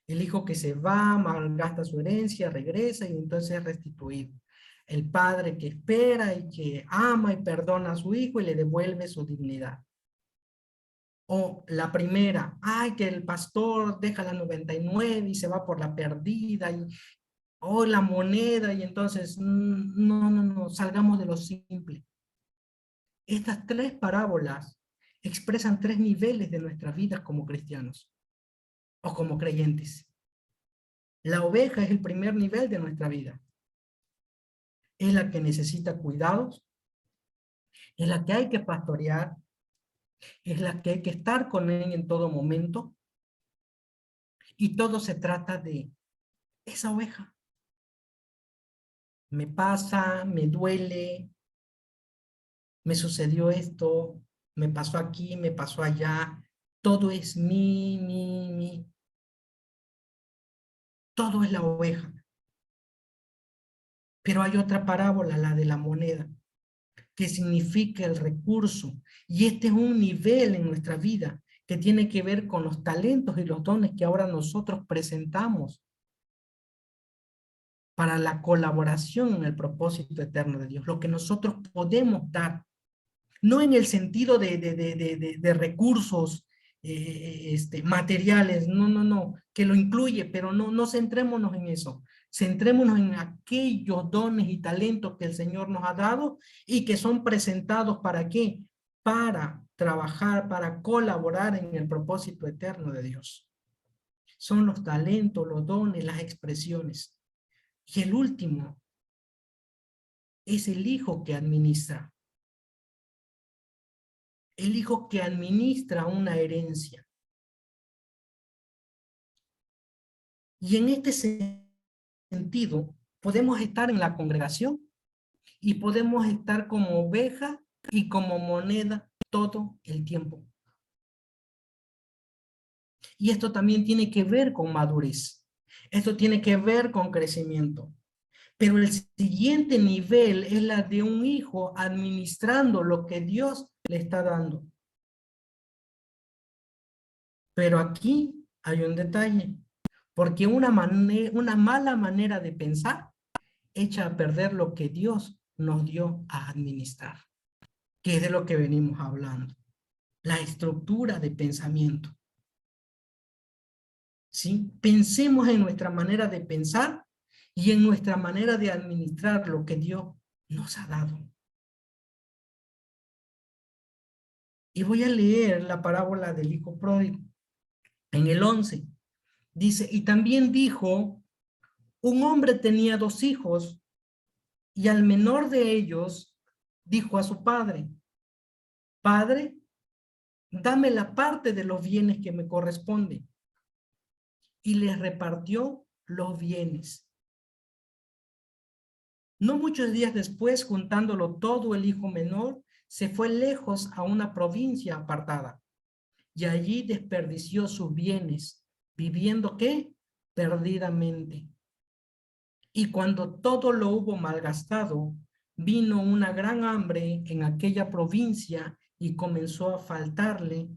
El hijo que se va, malgasta su herencia, regresa y entonces es restituido. El padre que espera y que ama y perdona a su hijo y le devuelve su dignidad. O la primera, ay, que el pastor deja la 99 y se va por la perdida, o la moneda, y entonces, no, salgamos de lo simple. Estas 3 parábolas expresan 3 niveles de nuestra vida como cristianos o como creyentes. La oveja es el primer nivel de nuestra vida. Es la que necesita cuidados, es la que hay que pastorear, es la que hay que estar con él en todo momento, y todo se trata de esa oveja. Me pasa, me duele, me sucedió esto, me pasó aquí, me pasó allá, todo es mi. Todo es la oveja. Pero hay otra parábola, la de la moneda, que significa el recurso. Y este es un nivel en nuestra vida que tiene que ver con los talentos y los dones que ahora nosotros presentamos para la colaboración en el propósito eterno de Dios. Lo que nosotros podemos dar. no en el sentido de recursos materiales, no, no, no, que lo incluye, pero no, no centrémonos en eso. Centrémonos en aquellos dones y talentos que el Señor nos ha dado y que son presentados ¿para qué? Para trabajar, para colaborar en el propósito eterno de Dios. Son los talentos, los dones, las expresiones. Y el último es el hijo que administra. El hijo que administra una herencia. Y en este sentido, podemos estar en la congregación y podemos estar como oveja y como moneda todo el tiempo. Y esto también tiene que ver con madurez. Esto tiene que ver con crecimiento. Pero el siguiente nivel es la de un hijo administrando lo que Dios le está dando. Pero aquí hay un detalle, porque una mala manera de pensar echa a perder lo que Dios nos dio a administrar, que es de lo que venimos hablando, la estructura de pensamiento. ¿Sí? Pensemos en nuestra manera de pensar y en nuestra manera de administrar lo que Dios nos ha dado. Y voy a leer la parábola del hijo pródigo. En el 11, dice, y también dijo, un hombre tenía 2 hijos, y al menor de ellos dijo a su padre, Padre, dame la parte de los bienes que me corresponde. Y les repartió los bienes. No muchos días después, juntándolo todo, el hijo menor se fue lejos a una provincia apartada, y allí desperdició sus bienes, viviendo ¿qué? Perdidamente. Y cuando todo lo hubo malgastado, vino una gran hambre en aquella provincia y comenzó a faltarle.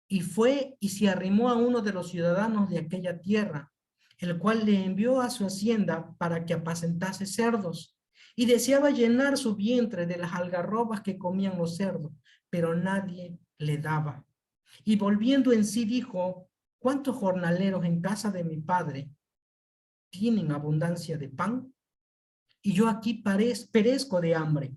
Y fue y se arrimó a uno de los ciudadanos de aquella tierra, el cual le envió a su hacienda para que apacentase cerdos. Y deseaba llenar su vientre de las algarrobas que comían los cerdos, pero nadie le daba. Y volviendo en sí dijo, ¿cuántos jornaleros en casa de mi padre tienen abundancia de pan? Y yo aquí perezco de hambre.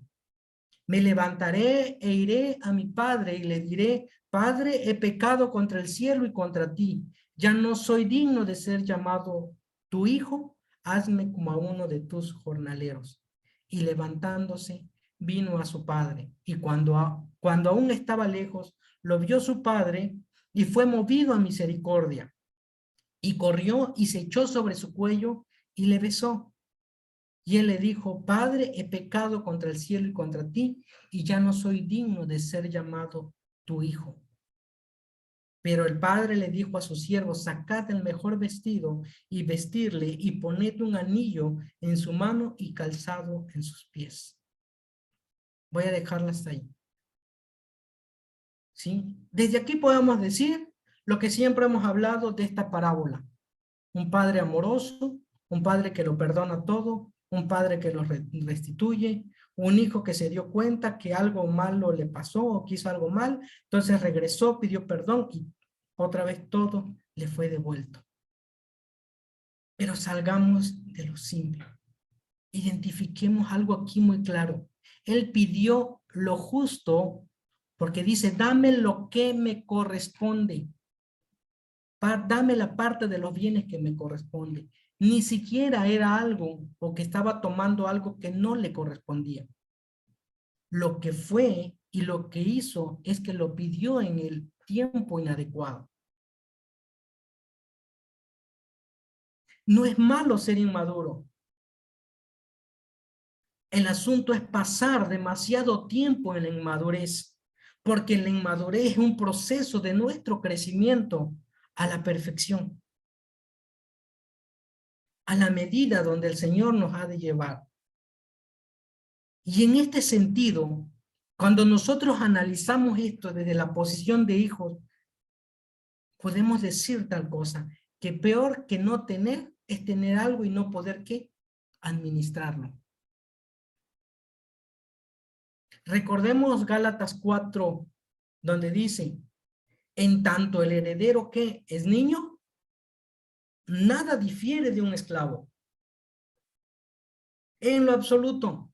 Me levantaré e iré a mi padre y le diré, Padre, he pecado contra el cielo y contra ti. Ya no soy digno de ser llamado tu hijo. Hazme como a uno de tus jornaleros. Y levantándose, vino a su padre. Y cuando aún estaba lejos, lo vio su padre y fue movido a misericordia. Y corrió y se echó sobre su cuello y le besó. Y él le dijo, Padre, he pecado contra el cielo y contra ti, y ya no soy digno de ser llamado tu hijo. Pero el padre le dijo a sus siervos, sacad el mejor vestido y vestirle, y poned un anillo en su mano y calzado en sus pies. Voy a dejarla hasta ahí. ¿Sí? Desde aquí podemos decir lo que siempre hemos hablado de esta parábola. Un padre amoroso, un padre que lo perdona todo, un padre que lo restituye, un hijo que se dio cuenta que algo malo le pasó o que hizo algo mal, entonces regresó, pidió perdón y otra vez todo le fue devuelto. Pero salgamos de lo simple. Identifiquemos algo aquí muy claro. Él pidió lo justo porque dice, dame lo que me corresponde. Dame la parte de los bienes que me corresponde. Ni siquiera era algo o que estaba tomando algo que no le correspondía. Lo que fue y lo que hizo es que lo pidió en el tiempo inadecuado. No es malo ser inmaduro. El asunto es pasar demasiado tiempo en la inmadurez, porque la inmadurez es un proceso de nuestro crecimiento a la perfección, a la medida donde el Señor nos ha de llevar. Y en este sentido, cuando nosotros analizamos esto desde la posición de hijos, podemos decir tal cosa, que peor que no tener es tener algo y no poder ¿qué? Administrarlo. Recordemos Gálatas 4, donde dice, en tanto el heredero que es niño, nada difiere de un esclavo. En lo absoluto.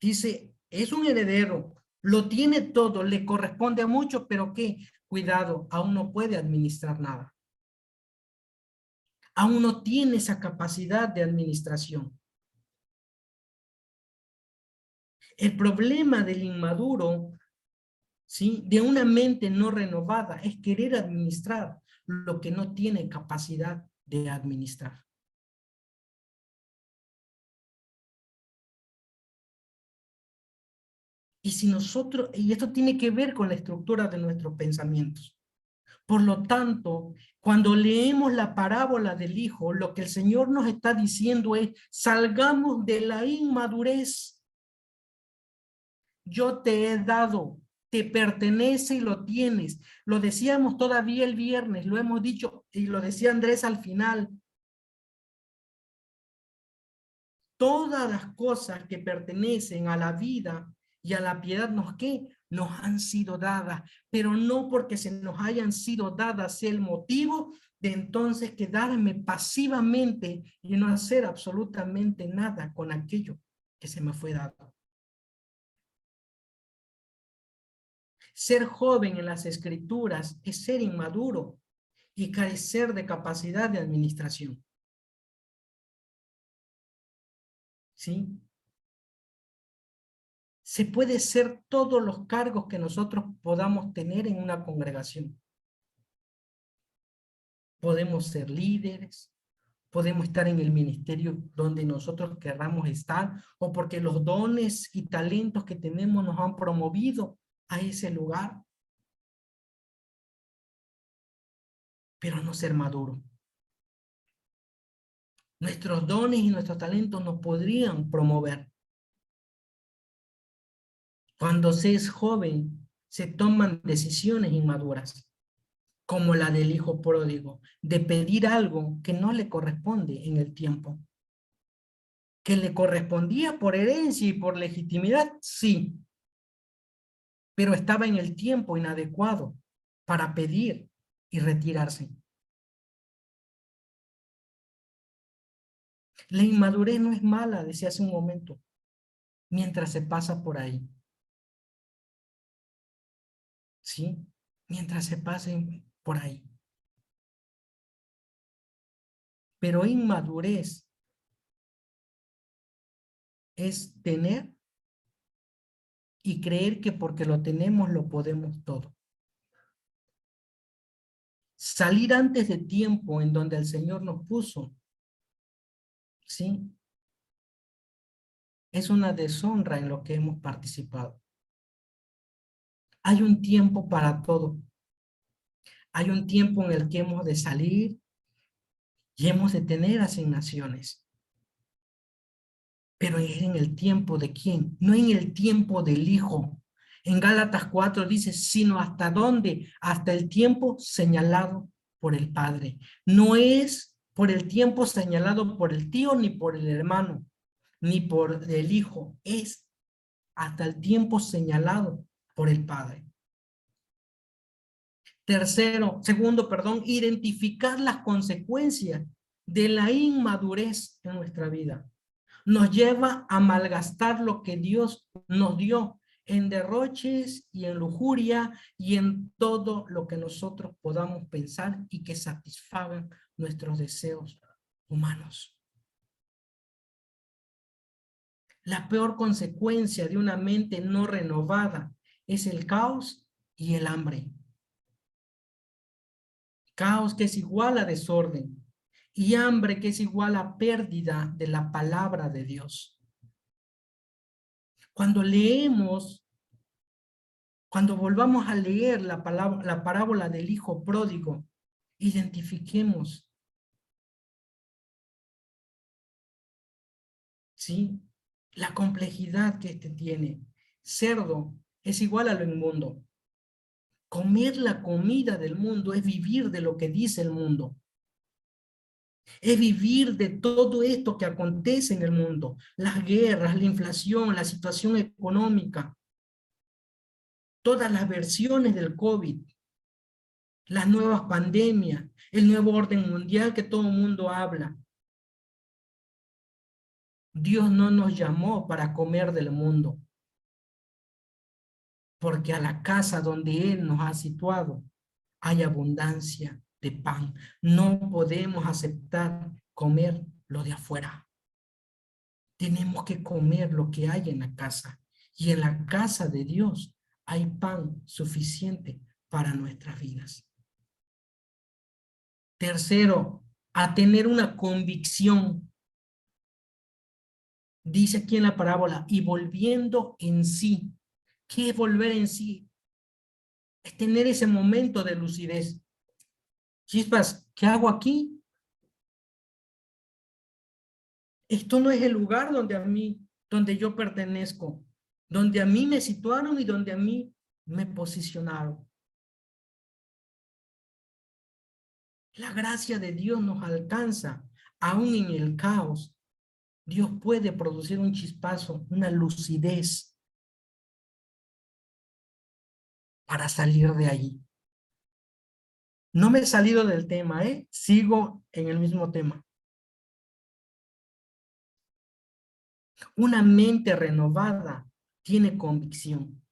Dice, es un heredero, lo tiene todo, le corresponde a mucho, pero ¿qué? Cuidado, aún no puede administrar nada. Aún no tiene esa capacidad de administración. El problema del inmaduro, ¿sí?, de una mente no renovada, es querer administrar lo que no tiene capacidad de administrar. Y si nosotros, y esto tiene que ver con la estructura de nuestros pensamientos. Por lo tanto, cuando leemos la parábola del hijo, lo que el Señor nos está diciendo es, salgamos de la inmadurez. Yo te he dado, te pertenece y lo tienes. Lo decíamos todavía el viernes, lo hemos dicho y lo decía Andrés al final. Todas las cosas que pertenecen a la vida y a la piedad nos han sido dadas, pero no porque se nos hayan sido dadas el motivo de entonces quedarme pasivamente y no hacer absolutamente nada con aquello que se me fue dado. Ser joven en las escrituras es ser inmaduro y carecer de capacidad de administración. ¿Sí? Se puede ser todos los cargos que nosotros podamos tener en una congregación. Podemos ser líderes, podemos estar en el ministerio donde nosotros querramos estar, o porque los dones y talentos que tenemos nos han promovido a ese lugar, pero no ser maduro. Nuestros dones y nuestros talentos nos podrían promover. Cuando se es joven, se toman decisiones inmaduras, como la del hijo pródigo, de pedir algo que no le corresponde en el tiempo. ¿Que le correspondía por herencia y por legitimidad? Sí, pero estaba en el tiempo inadecuado para pedir y retirarse. La inmadurez no es mala, decía hace un momento, mientras se pasa por ahí. ¿Sí? Mientras se pase por ahí. Pero inmadurez es tener y creer que porque lo tenemos lo podemos todo. Salir antes de tiempo en donde el Señor nos puso, ¿sí?, es una deshonra en lo que hemos participado. Hay un tiempo para todo. Hay un tiempo en el que hemos de salir y hemos de tener asignaciones. Pero es en el tiempo de quién, no en el tiempo del Hijo. En Gálatas 4 dice, sino hasta dónde, hasta el tiempo señalado por el Padre. No es por el tiempo señalado por el tío, ni por el hermano, ni por el hijo. Es hasta el tiempo señalado por el Padre. Segundo, identificar las consecuencias de la inmadurez en nuestra vida. Nos lleva a malgastar lo que Dios nos dio en derroches y en lujuria y en todo lo que nosotros podamos pensar y que satisfagan nuestros deseos humanos. La peor consecuencia de una mente no renovada es el caos y el hambre. Caos que es igual a desorden y hambre que es igual a pérdida de la palabra de Dios. Cuando leemos, cuando volvamos a leer la parábola del hijo pródigo, identifiquemos, ¿sí?, la complejidad que este tiene. Cerdo es igual a lo inmundo. Comer la comida del mundo es vivir de lo que dice el mundo. Es vivir de todo esto que acontece en el mundo, las guerras, la inflación, la situación económica, todas las versiones del COVID, las nuevas pandemias, el nuevo orden mundial que todo el mundo habla. Dios no nos llamó para comer del mundo, porque a la casa donde Él nos ha situado hay abundancia de pan. No podemos aceptar comer lo de afuera. Tenemos que comer lo que hay en la casa. Y en la casa de Dios hay pan suficiente para nuestras vidas. Tercero, a tener una convicción. Dice aquí en la parábola, y volviendo en sí. ¿Qué es volver en sí? Es tener ese momento de lucidez. Chispas, ¿qué hago aquí? Esto no es el lugar donde yo pertenezco, donde a mí me situaron y donde a mí me posicionaron. La gracia de Dios nos alcanza, aún en el caos. Dios puede producir un chispazo, una lucidez para salir de allí. No me he salido del tema, sigo en el mismo tema. Una mente renovada tiene convicción.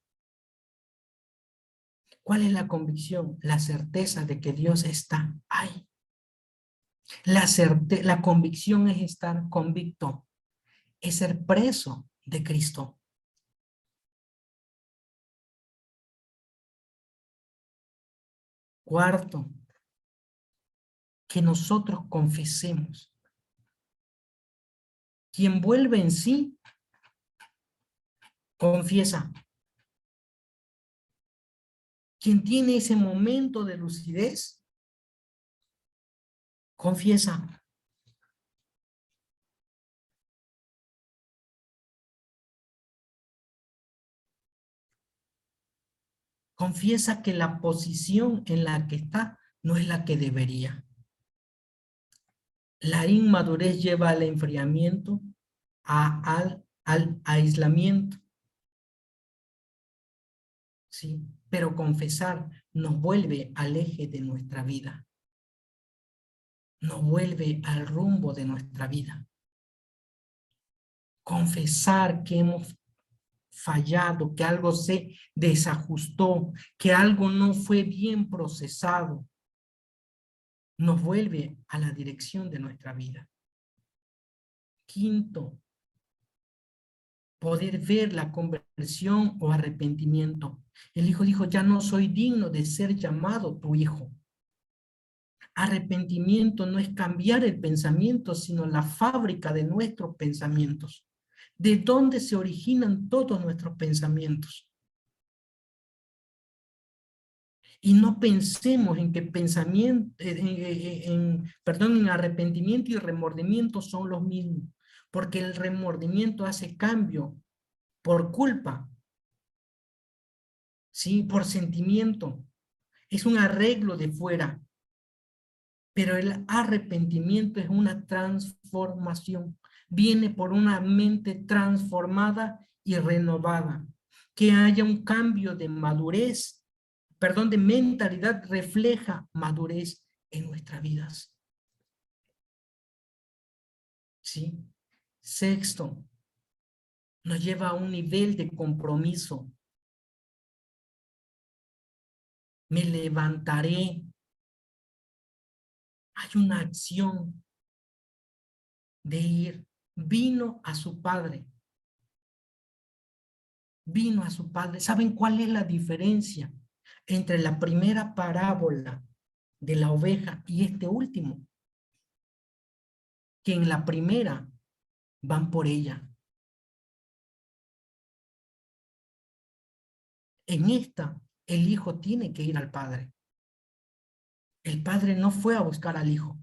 ¿Cuál es la convicción? La certeza de que Dios está ahí. La convicción es estar convicto, es ser preso de Cristo. Cuarto, que nosotros confesemos. Quien vuelve en sí, confiesa. Quien tiene ese momento de lucidez, confiesa. Confiesa que la posición en la que está no es la que debería. La inmadurez lleva al enfriamiento, al aislamiento. ¿Sí? Pero confesar nos vuelve al eje de nuestra vida. Nos vuelve al rumbo de nuestra vida. Confesar que hemos fallado, que algo se desajustó, que algo no fue bien procesado, nos vuelve a la dirección de nuestra vida. Quinto, poder ver la conversión o arrepentimiento. El hijo dijo, ya no soy digno de ser llamado tu hijo. Arrepentimiento no es cambiar el pensamiento, sino la fábrica de nuestros pensamientos. ¿De dónde se originan todos nuestros pensamientos? Y no pensemos en que en arrepentimiento y remordimiento son los mismos, porque el remordimiento hace cambio por culpa, ¿sí? Por sentimiento. Es un arreglo de fuera, pero el arrepentimiento es una transformación. Viene por una mente transformada y renovada. Que haya un cambio de madurez, perdón, de mentalidad refleja madurez en nuestras vidas. ¿Sí? Sexto, nos lleva a un nivel de compromiso. Me levantaré. Hay una acción de ir. Vino a su padre. Vino a su padre. ¿Saben cuál es la diferencia entre la primera parábola de la oveja y este último? Que en la primera van por ella. En esta, el hijo tiene que ir al padre. El padre no fue a buscar al hijo.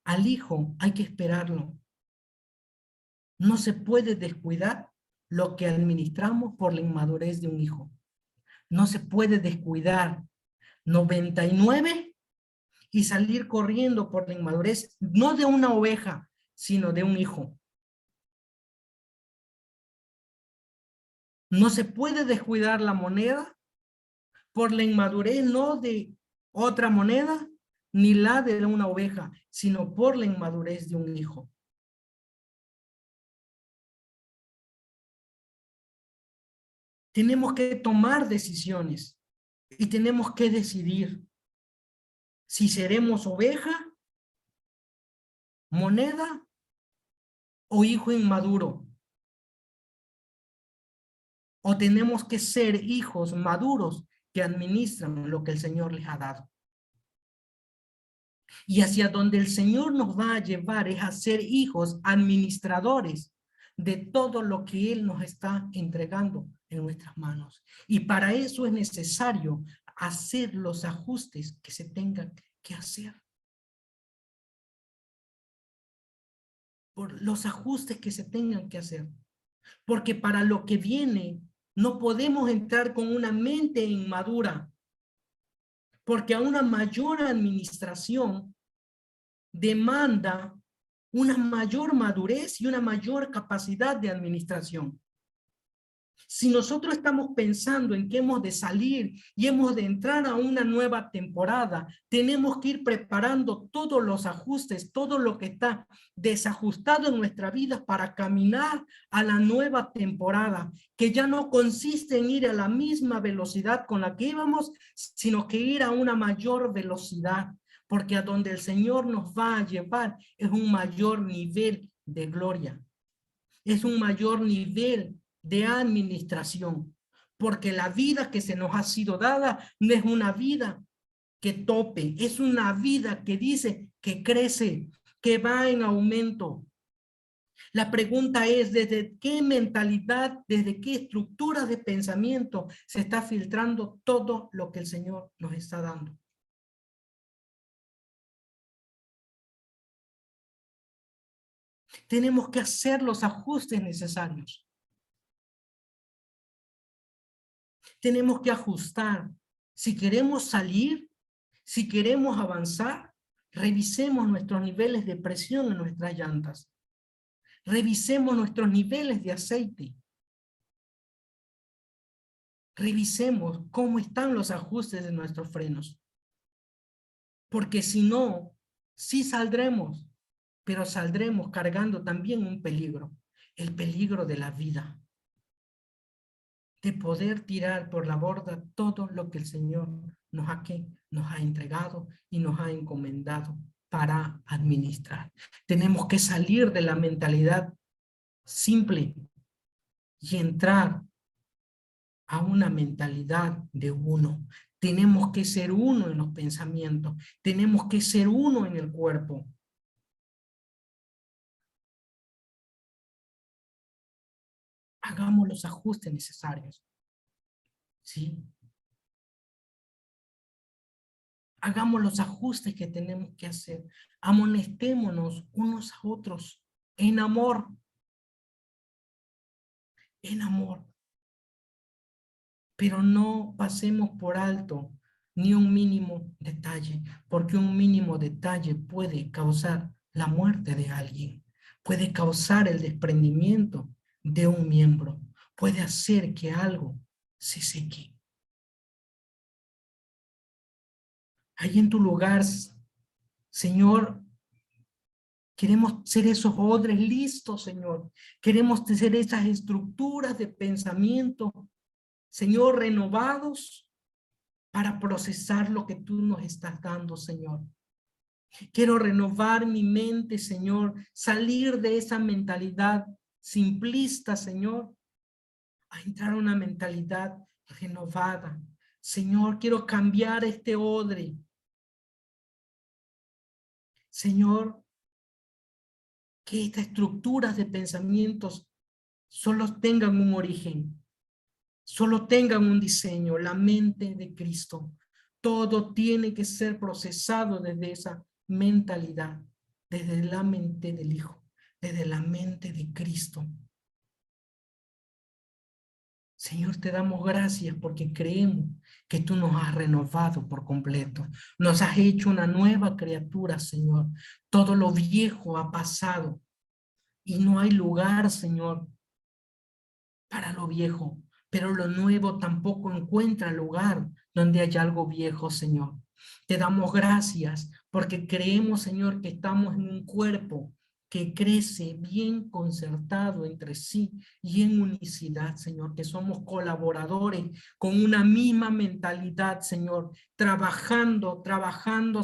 Al hijo hay que esperarlo. No se puede descuidar lo que administramos por la inmadurez de un hijo. No se puede descuidar 99 y salir corriendo por la inmadurez, no de una oveja, sino de un hijo. No se puede descuidar la moneda por la inmadurez, no de otra moneda, ni la de una oveja, sino por la inmadurez de un hijo. Tenemos que tomar decisiones y tenemos que decidir si seremos oveja, moneda o hijo inmaduro. O tenemos que ser hijos maduros que administran lo que el Señor les ha dado. Y hacia donde el Señor nos va a llevar es a ser hijos administradores de todo lo que Él nos está entregando en nuestras manos. Y para eso es necesario hacer los ajustes que se tengan que hacer. Por los ajustes que se tengan que hacer. Porque para lo que viene no podemos entrar con una mente inmadura. Porque a una mayor administración demanda una mayor madurez y una mayor capacidad de administración. Si nosotros estamos pensando en que hemos de salir y hemos de entrar a una nueva temporada, tenemos que ir preparando todos los ajustes, todo lo que está desajustado en nuestra vida para caminar a la nueva temporada, que ya no consiste en ir a la misma velocidad con la que íbamos, sino que ir a una mayor velocidad, porque a donde el Señor nos va a llevar es un mayor nivel de gloria, es un mayor nivel de administración, porque la vida que se nos ha sido dada no es una vida que tope, es una vida que dice que crece, que va en aumento. La pregunta es, ¿desde qué mentalidad, desde qué estructura de pensamiento se está filtrando todo lo que el Señor nos está dando? Tenemos que hacer los ajustes necesarios. Tenemos que ajustar. Si queremos salir, si queremos avanzar, revisemos nuestros niveles de presión en nuestras llantas. Revisemos nuestros niveles de aceite. Revisemos cómo están los ajustes de nuestros frenos. Porque si no, sí saldremos, pero saldremos cargando también un peligro, el peligro de la vida, de poder tirar por la borda todo lo que el Señor nos ha entregado y nos ha encomendado para administrar. Tenemos que salir de la mentalidad simple y entrar a una mentalidad de uno. Tenemos que ser uno en los pensamientos, tenemos que ser uno en el cuerpo. Hagamos los ajustes necesarios, ¿sí? Hagamos los ajustes que tenemos que hacer. Amonestémonos unos a otros en amor. En amor. Pero no pasemos por alto ni un mínimo detalle, porque un mínimo detalle puede causar la muerte de alguien, puede causar el desprendimiento de un miembro, puede hacer que algo se seque. Ahí en tu lugar, Señor, queremos ser esos odres listos, Señor. Queremos ser esas estructuras de pensamiento, Señor, renovados para procesar lo que tú nos estás dando, Señor. Quiero renovar mi mente, Señor, salir de esa mentalidad simplista, Señor, a entrar a una mentalidad renovada. Señor, quiero cambiar este odre. Señor, que estas estructuras de pensamientos solo tengan un origen, solo tengan un diseño, la mente de Cristo. Todo tiene que ser procesado desde esa mentalidad, desde la mente del Hijo, desde la mente de Cristo. Señor, te damos gracias porque creemos que tú nos has renovado por completo. Nos has hecho una nueva criatura, Señor. Todo lo viejo ha pasado y no hay lugar, Señor, para lo viejo, pero lo nuevo tampoco encuentra lugar donde haya algo viejo, Señor. Te damos gracias porque creemos, Señor, que estamos en un cuerpo que crece bien concertado entre sí y en unicidad, Señor, que somos colaboradores con una misma mentalidad, Señor, trabajando,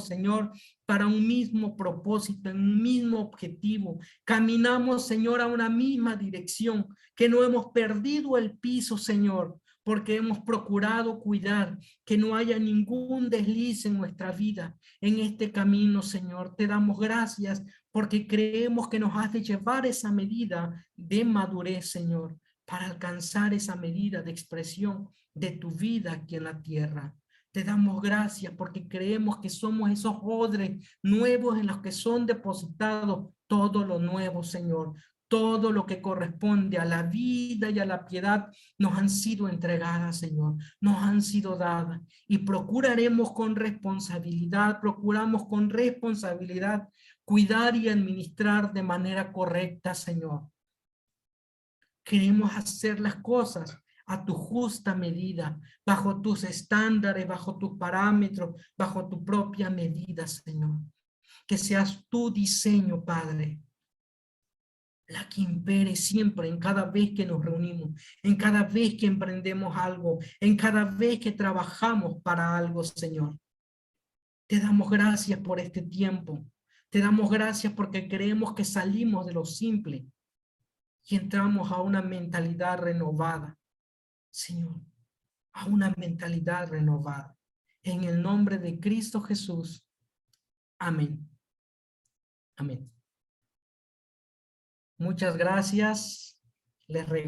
Señor, para un mismo propósito, en un mismo objetivo. Caminamos, Señor, a una misma dirección, que no hemos perdido el piso, Señor, porque hemos procurado cuidar que no haya ningún desliz en nuestra vida, en este camino, Señor. Te damos gracias porque creemos que nos has de llevar esa medida de madurez, Señor, para alcanzar esa medida de expresión de tu vida aquí en la tierra. Te damos gracias porque creemos que somos esos odres nuevos en los que son depositados todo lo nuevo, Señor. Todo lo que corresponde a la vida y a la piedad nos han sido entregadas, Señor, nos han sido dadas y procuramos con responsabilidad cuidar y administrar de manera correcta, Señor. Queremos hacer las cosas a tu justa medida, bajo tus estándares, bajo tus parámetros, bajo tu propia medida, Señor. Que seas tu diseño, Padre, la que impere siempre en cada vez que nos reunimos, en cada vez que emprendemos algo, en cada vez que trabajamos para algo, Señor. Te damos gracias por este tiempo. Te damos gracias porque creemos que salimos de lo simple y entramos a una mentalidad renovada, Señor, a una mentalidad renovada. En el nombre de Cristo Jesús. Amén. Amén. Muchas gracias. Les regalo